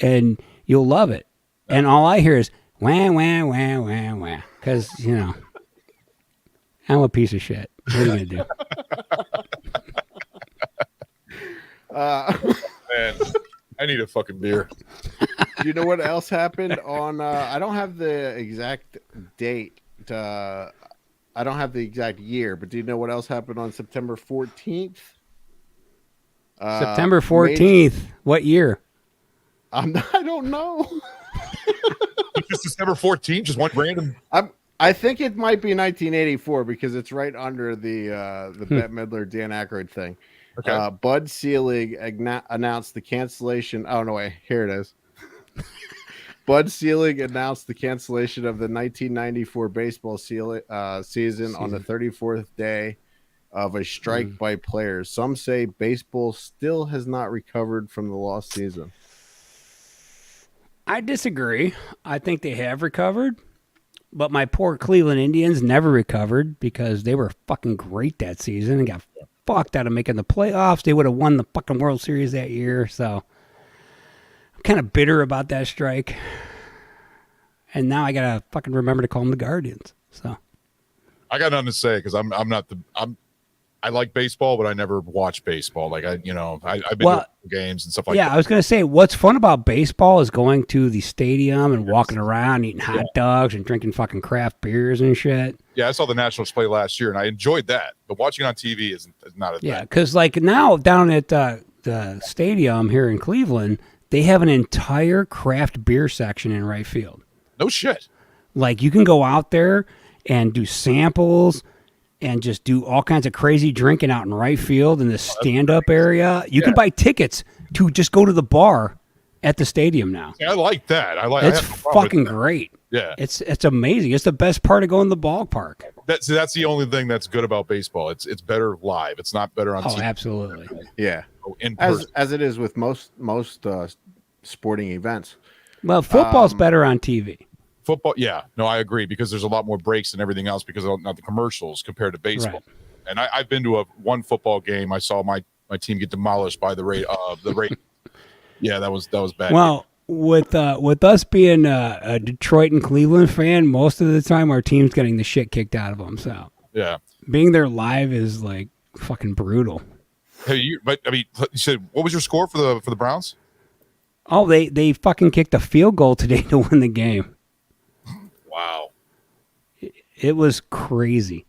and you'll love it. And all I hear is, wah, wah, wah, wah, wah. Because, I'm a piece of shit. What are you going to do? Man, I need a fucking beer. Do you know what else happened on, I don't have the exact date. I don't have the exact year, but do you know what else happened on September 14th? September 14th. What year? I don't know. Just December 14th, just one random. I think it might be 1984 because it's right under the Bette Midler Dan Aykroyd thing. Okay. Bud Selig announced the cancellation. Oh no, wait, here it is. Bud Selig announced the cancellation of the 1994 baseball season on the 34th day of a strike by players. Some say baseball still has not recovered from the lost season. I disagree. I think they have recovered, but my poor Cleveland Indians never recovered because they were fucking great that season and got fucked out of making the playoffs. They would have won the fucking World Series that year, so I'm kind of bitter about that strike. And now I gotta fucking remember to call them the Guardians. So I got nothing to say because I like baseball, but I never watch baseball. Like I've been to games and stuff like that. Yeah, I was gonna say what's fun about baseball is going to the stadium and walking around, eating hot dogs and drinking fucking craft beers and shit. Yeah, I saw the Nationals play last year and I enjoyed that, but watching it on TV is not as bad. Yeah, because like now down at the stadium here in Cleveland, they have an entire craft beer section in right field. No shit. Like you can go out there and do samples and just do all kinds of crazy drinking out in right field in the stand-up area. You can buy tickets to just go to the bar at the stadium now. Yeah, I like that. It's fucking great. Yeah. It's amazing. It's the best part of going to the ballpark. That's the only thing that's good about baseball. It's better live. It's not better on TV. Oh, absolutely. Yeah. In person. As it is with most sporting events. Well, football's better on TV. Football, yeah, no, I agree because there's a lot more breaks and everything else because of not the commercials compared to baseball. Right. And I've been to one football game. I saw my team get demolished by the rate. Yeah, that was bad. Well, with us being a Detroit and Cleveland fan, most of the time our team's getting the shit kicked out of them. So yeah, being there live is like fucking brutal. Hey, you said what was your score for the Browns? Oh, they fucking kicked a field goal today to win the game. Wow. It was crazy.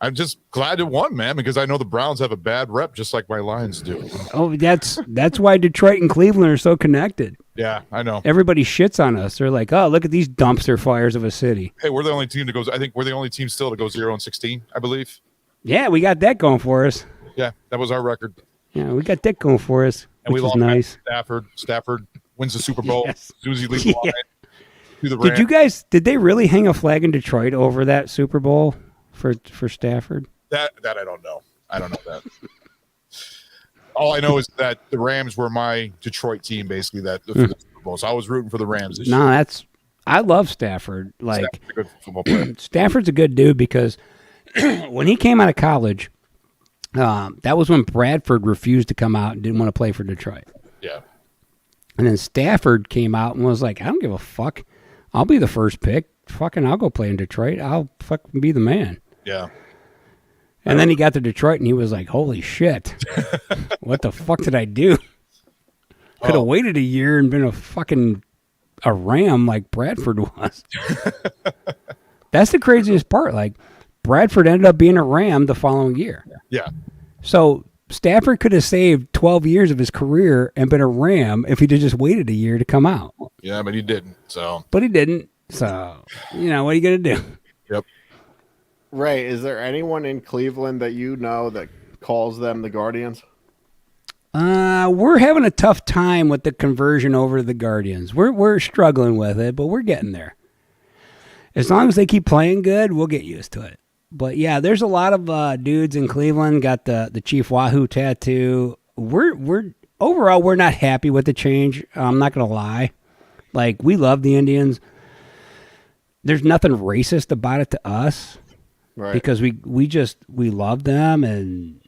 I'm just glad it won, man, because I know the Browns have a bad rep, just like my Lions do. Oh, that's why Detroit and Cleveland are so connected. Yeah, I know. Everybody shits on us. They're like, oh, look at these dumpster fires of a city. Hey, we're the only team that goes. I think we're the only team still to go 0-16. I believe. Yeah, we got that going for us. Yeah, that was our record. Yeah, we got that going for us, And which we is lost nice. Stafford. Stafford wins the Super Bowl. Yes. Susie leads the line to the Did you guys? Did they really hang a flag in Detroit over that Super Bowl for Stafford? That I don't know. I don't know that. All I know is that the Rams were my Detroit team, basically. That for the Super Bowl, so I was rooting for the Rams. This year. No, I love Stafford. Like Stafford's a good football player. Stafford's a good dude because when he came out of college, that was when Bradford refused to come out and didn't want to play for Detroit. Yeah. And then Stafford came out and was like, I don't give a fuck. I'll be the first pick. Fucking, I'll go play in Detroit. I'll fucking be the man. Yeah. And then he got to Detroit and he was like, holy shit. What the fuck did I do? Could have waited a year and been a Ram like Bradford was. That's the craziest part. Like, Bradford ended up being a Ram the following year. Yeah. So Stafford could have saved 12 years of his career and been a Ram if he'd have just waited a year to come out. Yeah, but he didn't. So. But he didn't. So, what are you going to do? Yep. Ray, is there anyone in Cleveland that you know that calls them the Guardians? We're having a tough time with the conversion over to the Guardians. We're struggling with it, but we're getting there. As long as they keep playing good, we'll get used to it. But yeah, there's a lot of dudes in Cleveland got the Chief Wahoo tattoo. We're overall we're not happy with the change. I'm not gonna lie. Like, we love the Indians. There's nothing racist about it to us. Right. Because we love them, and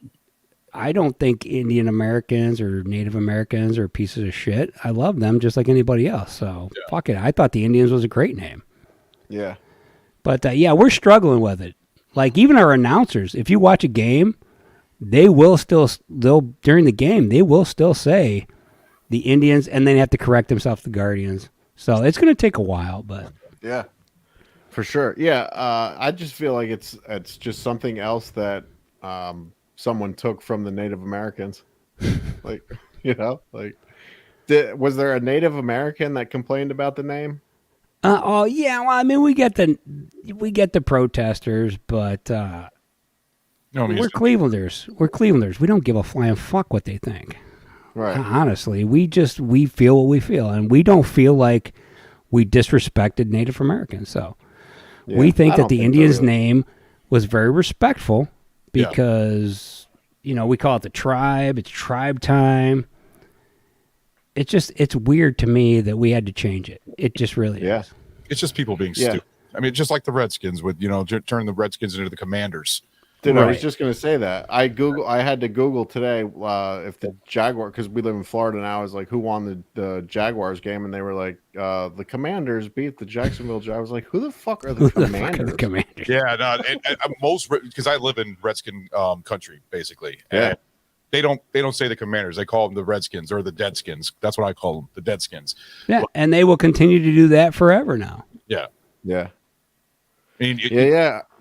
I don't think Indian Americans or Native Americans are pieces of shit. I love them just like anybody else. So fuck it. I thought the Indians was a great name. Yeah. But yeah, we're struggling with it. Like, even our announcers, if you watch a game, they'll during the game they will still say the Indians, and then they have to correct themselves the Guardians. So it's going to take a while, but yeah. For sure. Yeah. I just feel like it's just something else that someone took from the Native Americans. Like, was there a Native American that complained about the name? Oh yeah. Well, I mean, we get the protesters, but No, we're Clevelanders. We're Clevelanders. We don't give a flying fuck what they think. Right. Honestly, we feel what we feel, and we don't feel like we disrespected Native Americans. So. Yeah, we think that the Indians' really. name was very respectful because, we call it the tribe. It's tribe time. It's weird to me that we had to change it. It just really is. It's just people being stupid. I mean, just like the Redskins with, turn the Redskins into the Commanders. Dude, Right. I was just going to say that. I had to Google today if the Jaguar, because we live in Florida now, I was like, who won the Jaguars game? And they were like, the Commanders beat the Jacksonville Jaguars. I was like, who the fuck are the Commanders? The Commanders. Yeah, no, most, because I live in Redskin country, basically. Yeah. And they don't say the Commanders. They call them the Redskins or the Deadskins. That's what I call them, the Deadskins. Yeah, and they will continue to do that forever now. Yeah. Yeah. I mean, you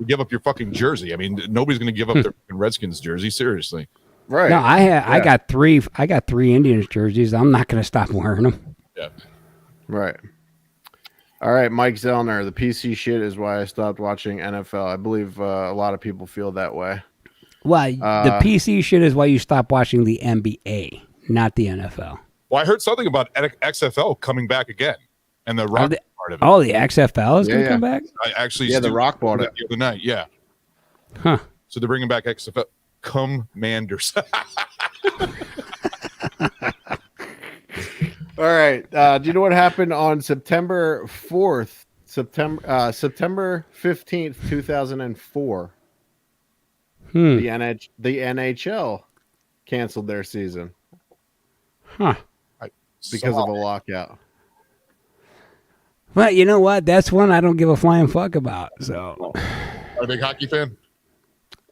give up your fucking jersey. I mean, nobody's going to give up their fucking Redskins jersey. Seriously. Right. No, I got three Indians jerseys. I'm not going to stop wearing them. Yeah. Right. All right, Mike Zellner, the PC shit is why I stopped watching NFL. I believe a lot of people feel that way. Well, the PC shit is why you stop watching the NBA, not the NFL. Well, I heard something about XFL coming back again, and the rock part of it. Oh, the XFL is going to come back? I actually, the Rock bought it the other night. Yeah. Huh. So they're bringing back XFL Commanders. All right. Do you know what happened on September 4th, September 15th, 2004? The NHL canceled their season. Huh. Because of a lockout. Well, you know what? That's one I don't give a flying fuck about. So, Are a big hockey fan?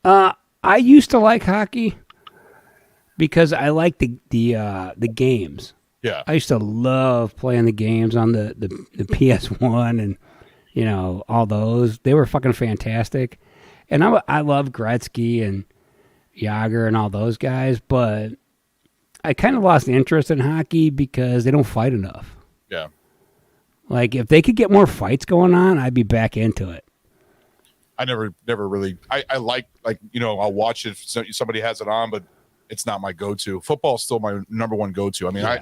I used to like hockey because I like the games. Yeah. I used to love playing the games on the PS1 and you know, all those. They were fucking fantastic. And I love Gretzky and Yager and all those guys, but I kind of lost the interest in hockey because they don't fight enough. Yeah. Like, if they could get more fights going on, I'd be back into it. I never really. I like you know, I'll watch it if somebody has it on, but it's not my go-to. Football is still my number one go-to. I mean, I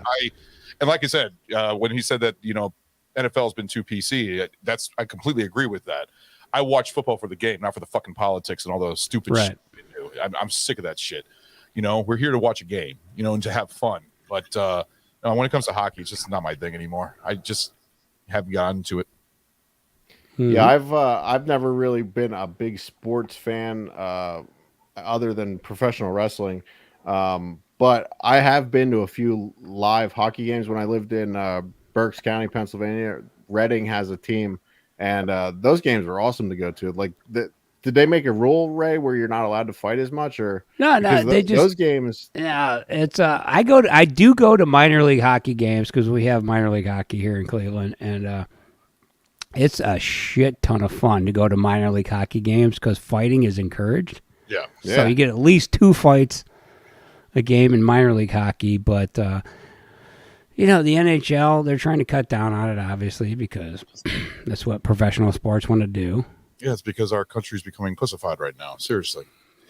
and like I said, when he said that, you know, NFL has been too PC, I completely agree with that. I watch football for the game, not for the fucking politics and all the stupid shit. I'm sick of that shit. You know, we're here to watch a game, you know, and to have fun. But when it comes to hockey, it's just not my thing anymore. I just haven't gotten into it. Yeah, I've never really been a big sports fan other than professional wrestling. But I have been to a few live hockey games when I lived in Berks County, Pennsylvania. Reading has a team, and those games were awesome to go to. Like, did they make a rule, Ray, where you're not allowed to fight as much, or no? They just those games. Yeah, it's I do go to minor league hockey games because we have minor league hockey here in Cleveland, and it's a shit ton of fun to go to minor league hockey games because fighting is encouraged. Yeah. So you get at least 2 fights a game in minor league hockey, but you know, the NHL, they're trying to cut down on it, obviously, because that's what professional sports want to do. Yeah, it's because our country's becoming pussified right now. Seriously.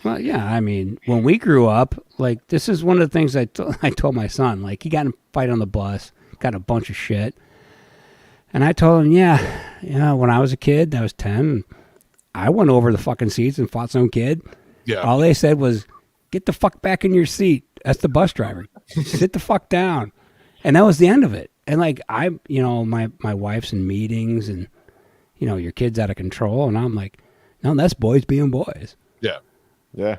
Well, yeah, I mean, when we grew up, like, this is one of the things I told my son. Like, he got in a fight on the bus, got a bunch of shit. And I told him, yeah, you know, when I was a kid, I was 10, I went over the fucking seats and fought some kid. Yeah. All they said was, get the fuck back in your seat. That's the bus driver. Sit the fuck down. And that was the end of it. And, like, you know, my wife's in meetings and, you know, your kid's out of control. And I'm like, no, that's boys being boys. Yeah. Yeah.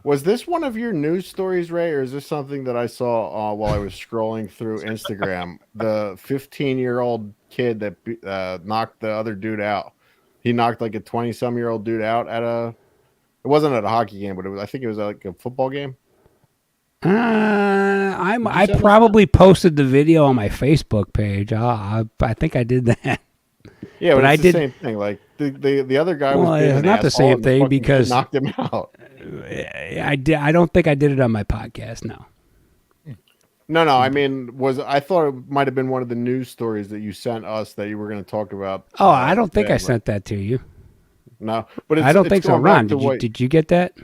Was this one of your news stories, Ray, or is this something that I saw while I was scrolling through Instagram? The 15-year-old kid that knocked the other dude out. He knocked like a 20-some-year-old dude out it wasn't at a hockey game, but I think it was like a football game. I probably posted the video on my Facebook page. I think I did that. Yeah, but it's the same thing. Like the other guy was being it's an not the asshole same thing because knocked him out. I don't think I did it on my podcast. No. No. I mean, I thought it might have been one of the news stories that you sent us that you were going to talk about. Oh, I don't think I sent that to you. No, but I don't think so. Ron, did you get that?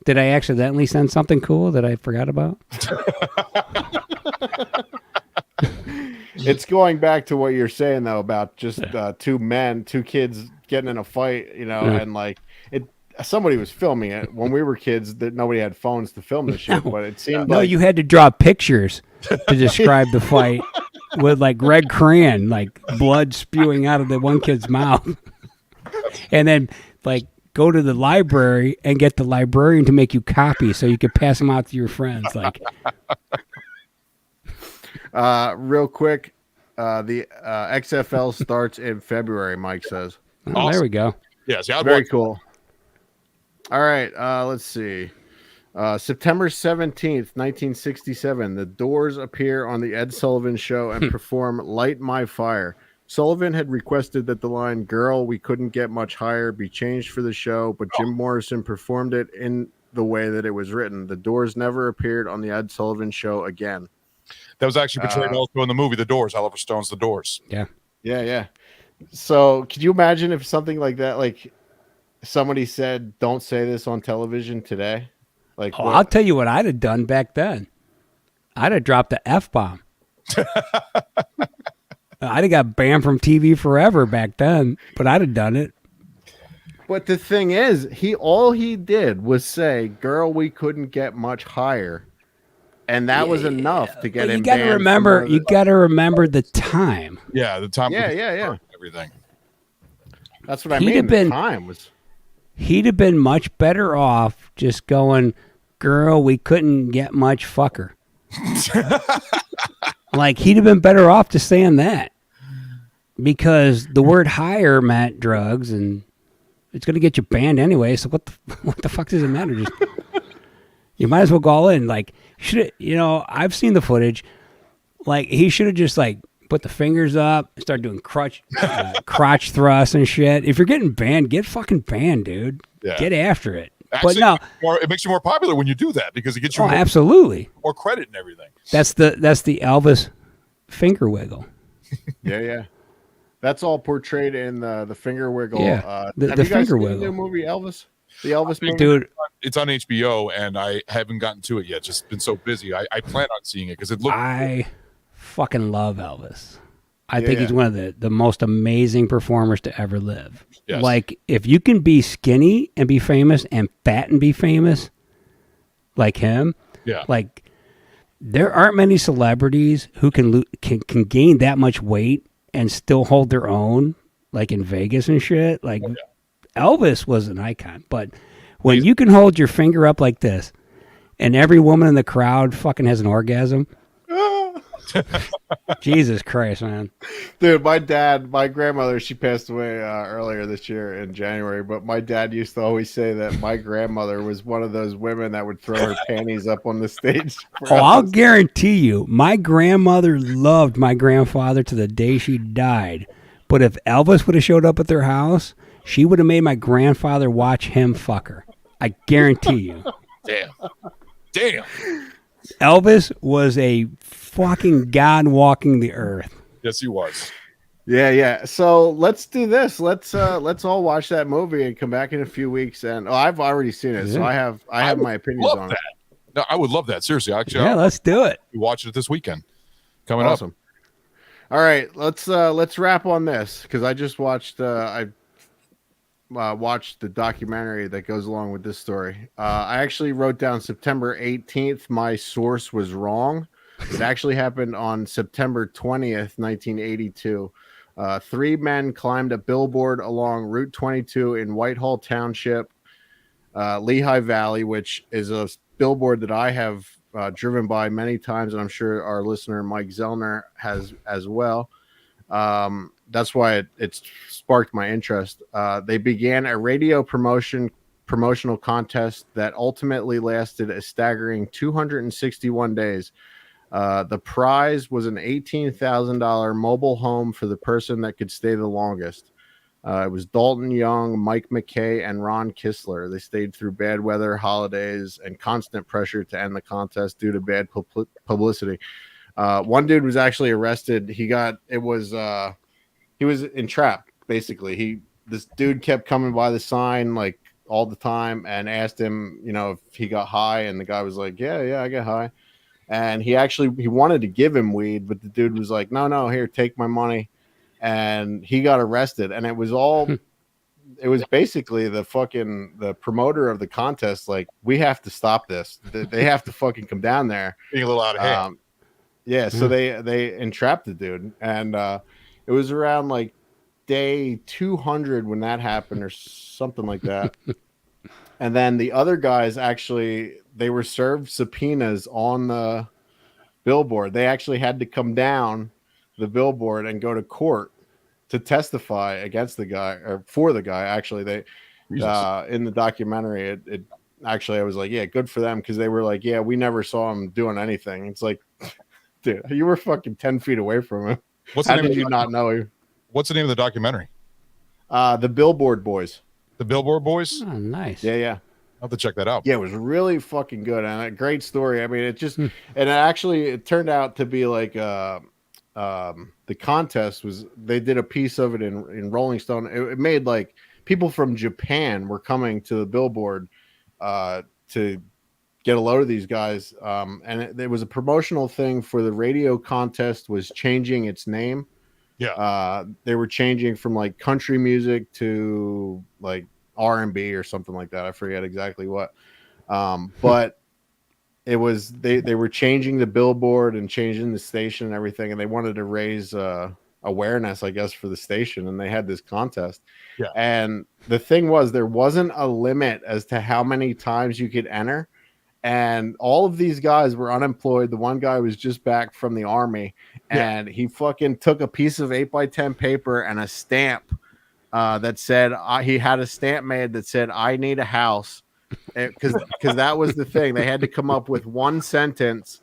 Did I accidentally send something cool that I forgot about? It's going back to what you're saying though about just two kids getting in a fight, you know, and like somebody was filming it when we were kids. That nobody had phones to film the shit, but it seemed like you had to draw pictures to describe the fight with like red crayon, like blood spewing out of the one kid's mouth, and then like go to the library and get the librarian to make you copies so you could pass them out to your friends. Like, real quick, the XFL starts in February. Mike says. Oh, awesome. There we go. Yes, very cool. All right, let's see. September 17th, 1967, the Doors appear on the Ed Sullivan Show and perform "Light My Fire." Sullivan had requested that the line "Girl, we couldn't get much higher" be changed for the show, but Jim Morrison performed it in the way that it was written. The Doors never appeared on the Ed Sullivan Show again. That was actually portrayed also in the movie The Doors, Oliver Stone's The Doors. Yeah. So could you imagine if something like that, like somebody said, "Don't say this on television today"? Like, I'll tell you what I'd have done back then. I'd have dropped the F-bomb. I'd have got banned from TV forever back then, but I'd have done it. But the thing is, all he did was say, "Girl, we couldn't get much higher," and that was enough to get him. You got to remember the time. Yeah, the time. Yeah. Everything. That's what I mean. The time was. He'd have been much better off just going, "Girl, we couldn't get much fucker." Like, he'd have been better off just saying that, because the word "higher" meant drugs, and it's going to get you banned anyway. So what the fuck does it matter? Just, you might as well go all in. Like, I've seen the footage. Like, he should have just like put the fingers up, start doing crotch thrusts and shit. If you're getting banned, get fucking banned, dude. Yeah. Get after it. Actually, but no, it makes you more popular when you do that because it gets you absolutely more credit and everything. That's the Elvis finger wiggle. Yeah. That's all portrayed in the finger wiggle. Yeah, the finger seen wiggle. The new movie Elvis? The Elvis movie? Dude, it's on HBO, and I haven't gotten to it yet. Just been so busy. I plan on seeing it because it looks. I fucking love Elvis. I think he's one of the most amazing performers to ever live. Yes. Like, if you can be skinny and be famous and fat and be famous like him, like, there aren't many celebrities who can gain that much weight and still hold their own, like in Vegas and shit. Like, Elvis was an icon. But when you can hold your finger up like this and every woman in the crowd fucking has an orgasm, Jesus Christ, man. Dude, my grandmother, she passed away earlier this year in January, but my dad used to always say that my grandmother was one of those women that would throw her panties up on the stage. I'll guarantee you, my grandmother loved my grandfather to the day she died. But if Elvis would have showed up at their house, she would have made my grandfather watch him fuck her. I guarantee you. Damn. Elvis was a fucking god walking the earth. Yes, he was. Yeah. So let's do this. Let's all watch that movie and come back in a few weeks. And I've already seen it, so I have my opinions on it. No, I would love that. Seriously, actually, let's do it. Watch it this weekend. Coming up. All right, let's wrap on this because I just watched watched the documentary that goes along with this story. I actually wrote down September 18th. My source was wrong. It actually happened on September 20th, 1982. 3 men climbed a billboard along Route 22 in Whitehall Township, Lehigh Valley, which is a billboard that I have driven by many times, and I'm sure our listener Mike Zellner has as well. That's why it sparked my interest. They began a radio promotional contest that ultimately lasted a staggering 261 days. The prize was an $18,000 mobile home for the person that could stay the longest. It was Dalton Young, Mike McKay, and Ron Kistler. They stayed through bad weather, holidays, and constant pressure to end the contest due to bad publicity. One dude was actually arrested. He was entrapped, basically. This dude kept coming by the sign like all the time and asked him, if he got high, and the guy was like, yeah, I get high. And he wanted to give him weed, but the dude was like, no, here, take my money. And he got arrested, and it was basically the promoter of the contest. Like, we have to stop this. They have to fucking come down there. Being a little out of hand. So they entrapped the dude, and it was around like day 200 when that happened, or something like that. And then the other guys they were served subpoenas on the billboard. They actually had to come down the billboard and go to court to testify against the guy, or for the guy. Actually, they in the documentary, it actually, I was like, yeah, good for them, because they were like, yeah, we never saw him doing anything. It's like, dude, you were fucking 10 feet away from him. How did you not know him? What's the name of the documentary? The Billboard Boys. The Billboard Boys? Oh, nice. Yeah. I'll have to check that out. Yeah, it was really fucking good, and a great story. I mean, it turned out to be like the contest was, they did a piece of it in Rolling Stone. It made like people from Japan were coming to the billboard to get a load of these guys, and there was a promotional thing for the radio contest was changing its name. They wwere changing from like country music to like R&B or something like that. I forget exactly what, but it was they were changing the billboard and changing the station and everything, and they wanted to raise awareness, I guess, for the station, and they had this contest. And the thing was, there wasn't a limit as to how many times you could enter, and all of these guys were unemployed. The one guy was just back from the army, and he fucking took a piece of 8x10 paper and a stamp that said, he had a stamp made that said, I need a house, because that was the thing. They had to come up with one sentence.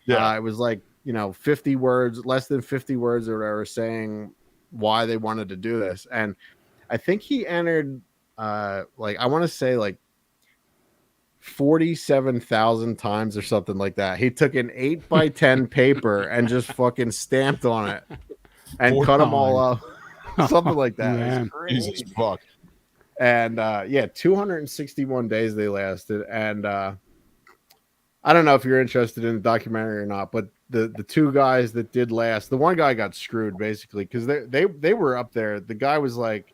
It was like 50 words, less than 50 words or whatever, saying why they wanted to do this. And I think he entered I want to say 47,000 times or something like that. He took an 8x10 paper and just fucking stamped on it and cut them all up. Something like that. It's crazy. Jesus fuck. And 261 days they lasted. And I don't know if you're interested in the documentary or not, but the two guys that did last, the one guy got screwed basically because they were up there. The guy was like,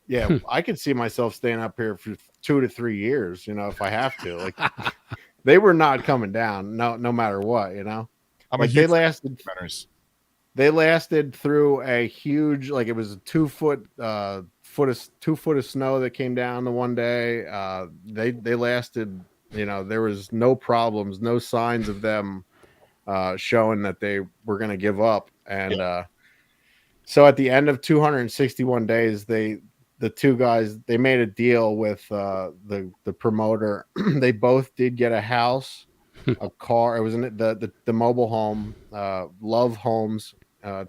yeah, I could see myself staying up here for 2 to 3 years, if I have to. Like, they were not coming down, no matter what, They lasted through a huge, it was a 2 foot of snow that came down the one day. They lasted, there was no problems, no signs of them showing that they were going to give up. And so at the end of 261 days, the two guys, they made a deal with the promoter. They both did get a house, a car. It was the mobile home, Love Homes. I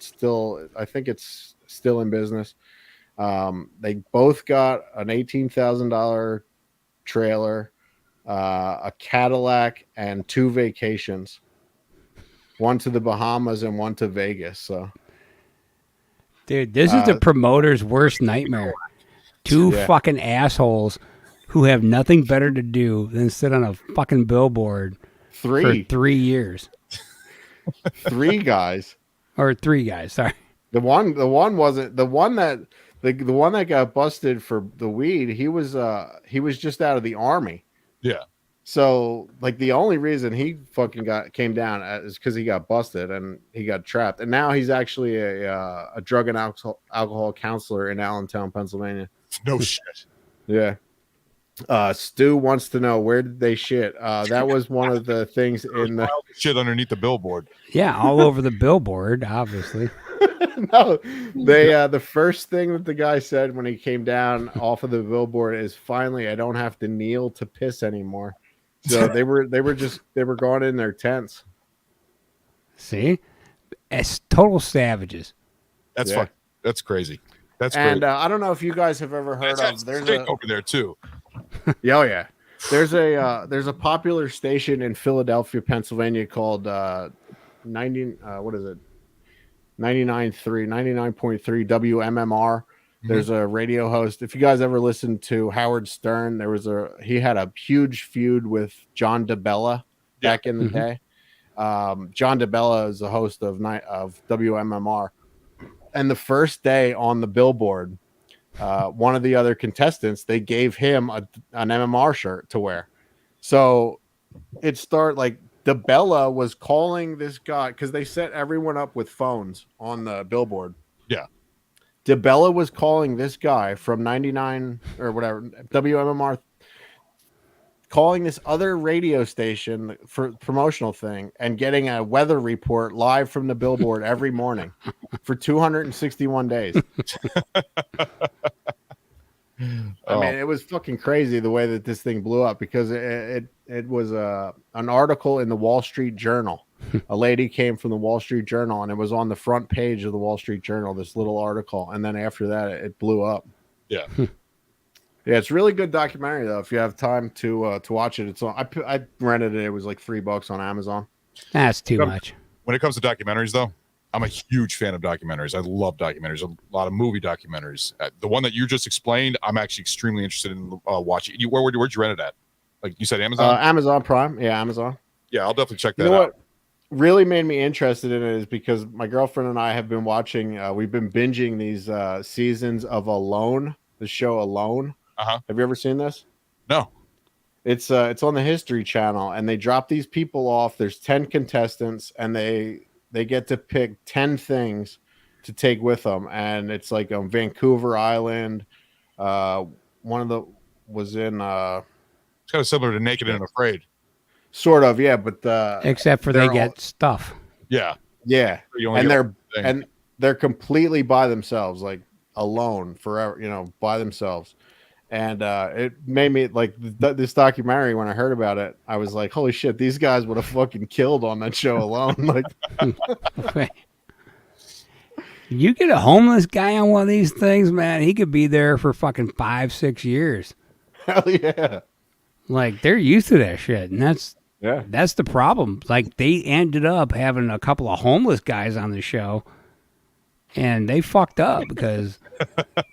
think it's still in business. They both got an $18,000 trailer, a Cadillac, and 2 vacations. One to the Bahamas and one to Vegas. So, dude, this is the promoter's worst nightmare. Two fucking assholes who have nothing better to do than sit on a fucking billboard for 3 years. 3 guys. Or 3 guys, sorry. The one wasn't the one that got busted for the weed. He was just out of the army. Yeah. So the only reason he fucking came down is because he got busted and he got trapped. And now he's actually a drug and alcohol counselor in Allentown, Pennsylvania. No shit. Yeah. Stu wants to know, where did they shit? That was one of the things in the shit underneath the billboard. Yeah, all over the billboard, obviously. No, they the first thing that the guy said when he came down off of the billboard is, finally I don't have to kneel to piss anymore. So they were going in their tents. See? As total savages. That's that's crazy. That's and crazy. I don't know if you guys have ever heard of. There's a over there too. Oh yeah, there's a popular station in Philadelphia, Pennsylvania called 99.3 WMMR. There's a radio host. If you guys ever listened to Howard Stern, he had a huge feud with John DeBella back in the day. John DeBella is the host of WMMR. And the first day on the billboard, one of the other contestants, they gave him an MMR shirt to wear. So it started DeBella was calling this guy because they set everyone up with phones on the billboard. Yeah. DeBella was calling this guy from 99 or whatever, WMMR, calling this other radio station for promotional thing and getting a weather report live from the billboard every morning for 261 days. I mean, it was fucking crazy the way that this thing blew up because it was an article in the Wall Street Journal. A lady came from the Wall Street Journal and it was on the front page of the Wall Street Journal, this little article. And then after that, it blew up. Yeah. Yeah, it's a really good documentary though. If you have time to watch it, it's on. I rented it. It was like $3 on Amazon. That's too much. When it comes to documentaries, though, I'm a huge fan of documentaries. I love documentaries. A lot of movie documentaries. The one that you just explained, I'm actually extremely interested in watching. Where'd you rent it at? Like you said, Amazon. Amazon Prime. Yeah, Amazon. Yeah, I'll definitely check that out. What really made me interested in it is because my girlfriend and I have been watching. We've been binging these seasons of Alone. The show Alone. Have you ever seen this? No. It's on the History Channel, and they drop these people off. There's 10 contestants, and they get to pick 10 things to take with them, and it's like on Vancouver Island. One of the was in. It's kind of similar to Naked and Afraid. Sort of, yeah, but except for they get stuff. Yeah, yeah, and they're completely by themselves, like alone forever, by themselves. And it made me like this documentary. When I heard about it, I was like, "Holy shit! These guys would have fucking killed on that show alone." Like, you get a homeless guy on one of these things, man, he could be there for fucking 5-6 years. hell yeah! Like, they're used to that shit, and that's Yeah, the problem. Like, they ended up having a couple of homeless guys on the show, and they fucked up because,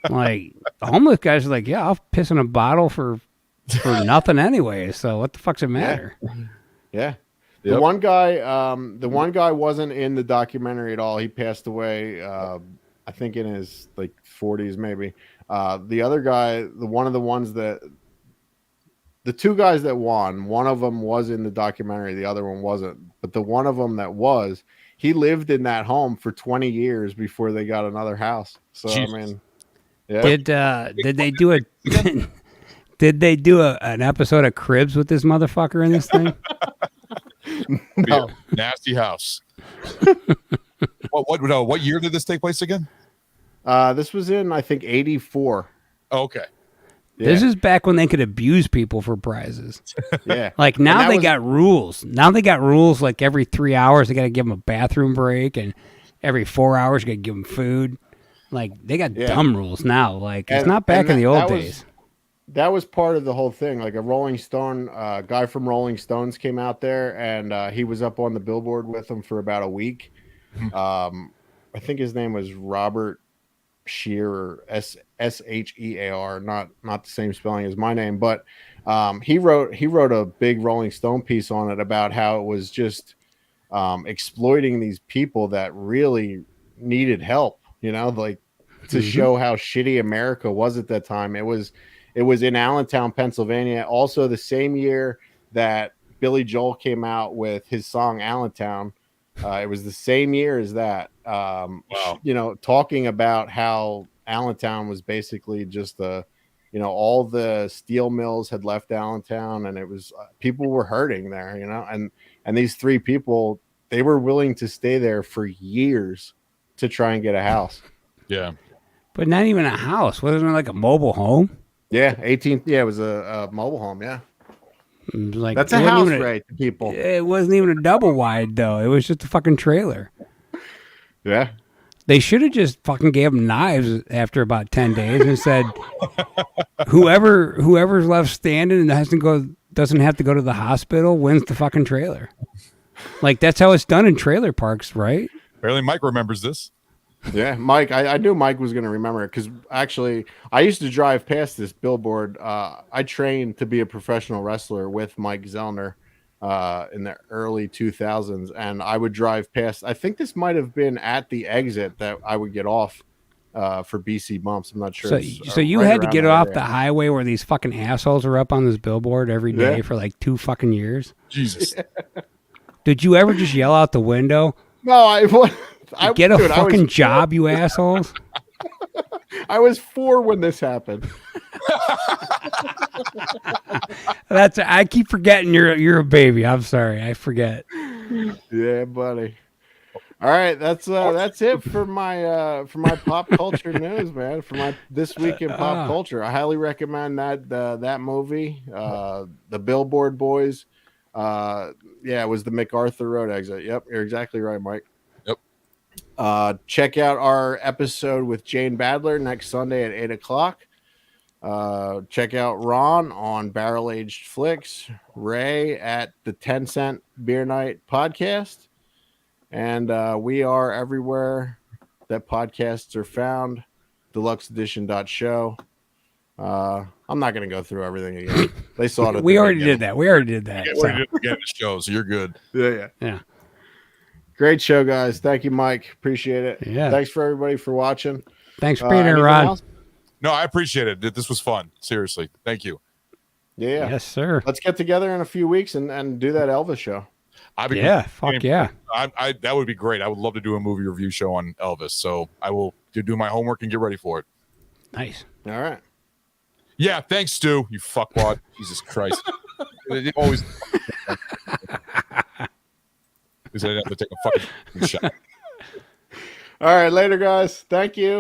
like, the homeless guys are like, yeah, I'll piss in a bottle for nothing anyway. So what the fuck's it matter? yeah. Yep. The one guy wasn't in the documentary at all. He passed away, I think, in his like 40s, maybe. The other guy, the two guys that won, one of them was in the documentary, the other one wasn't. But the one of them that was, he lived in that home for 20 years before they got another house. So Jesus. I mean, yeah. Did they do it? Did they do an episode of Cribs with this motherfucker in this thing? No. Nasty house. What year did this take place again? This was in, I think, 84. Oh, okay. This is back when they could abuse people for prizes. Yeah. Like now And that they was- got rules. Now they got rules like every 3 hours they got to give them a bathroom break, and every 4 hours you got to give them food. Like they got dumb rules now. Like it's And- not back and in the that old was- days. That was part of the whole thing. Like a Rolling Stone guy from Rolling Stones came out there, and he was up on the billboard with them for about a week. I think his name was Robert Shearer, Shear, not the same spelling as my name, but he wrote a big Rolling Stone piece on it about how it was just exploiting these people that really needed help. You know, like to show how shitty America was at that time. It was in Allentown, Pennsylvania. Also, the same year that Billy Joel came out with his song Allentown. It was the same year as that. Wow. You know, talking about how Allentown was basically just all the steel mills had left Allentown, and it was people were hurting there. You know, and these three people, they were willing to stay there for years to try and get a house. Yeah. But not even a house. Wasn't it like a mobile home? Yeah, 18. Yeah, it was a mobile home. Yeah, It was like that's it a wasn't house even rate to people. It wasn't even a double wide though. It was just a fucking trailer. Yeah, They should have just fucking gave them knives after about 10 days and said, whoever's left standing and doesn't have to go to the hospital wins the fucking trailer. Like that's how it's done in trailer parks, right? Apparently Mike remembers this. yeah. Mike, I knew Mike was going to remember it because actually, I used to drive past this billboard. I trained to be a professional wrestler with Mike Zellner in the early 2000s, and I would drive past. I think this might have been at the exit that I would get off for BC Bumps. I'm not sure. So you right had to around get that off area. the highway where these fucking assholes are up on this billboard every day Yeah. for like 2 fucking years. Jesus. Did you ever just yell out the window, No, I get a dude, fucking job, you assholes? I was 4 when this happened. I keep forgetting you're a baby. I'm sorry. I forget. Yeah, buddy. All right, that's it for my pop culture news, man. For my this week in pop culture, I highly recommend that movie, The Billboard Boys. Yeah, it was the MacArthur Road exit. Yep, you're exactly right, Mike. Yep. Check out our episode with Jane Badler next Sunday at 8:00. Check out Ron on Barrel Aged Flicks, Ray at the 10-Cent Beer Night Podcast, and we are everywhere that podcasts are found. DeluxeEdition.show. I'm not going to go through everything again. They saw it. At We the already beginning. did that. We already did that. Yeah, so, we're gonna get the show, so you're good. Yeah. yeah. Great show, guys. Thank you, Mike. Appreciate it. Yeah. Thanks for everybody for watching. Thanks for being here, Anything Ron. else? No, I appreciate it. This was fun. Seriously. Thank you. Yeah. Yes, sir. Let's get together in a few weeks and do that Elvis show. Yeah, fuck yeah. I that would be great. I would love to do a movie review show on Elvis. So I will do my homework and get ready for it. Nice. All right. Yeah, thanks, Stu. You fuckwad. Jesus Christ. It always. Because I have to take a fucking shot. All right. Later, guys. Thank you.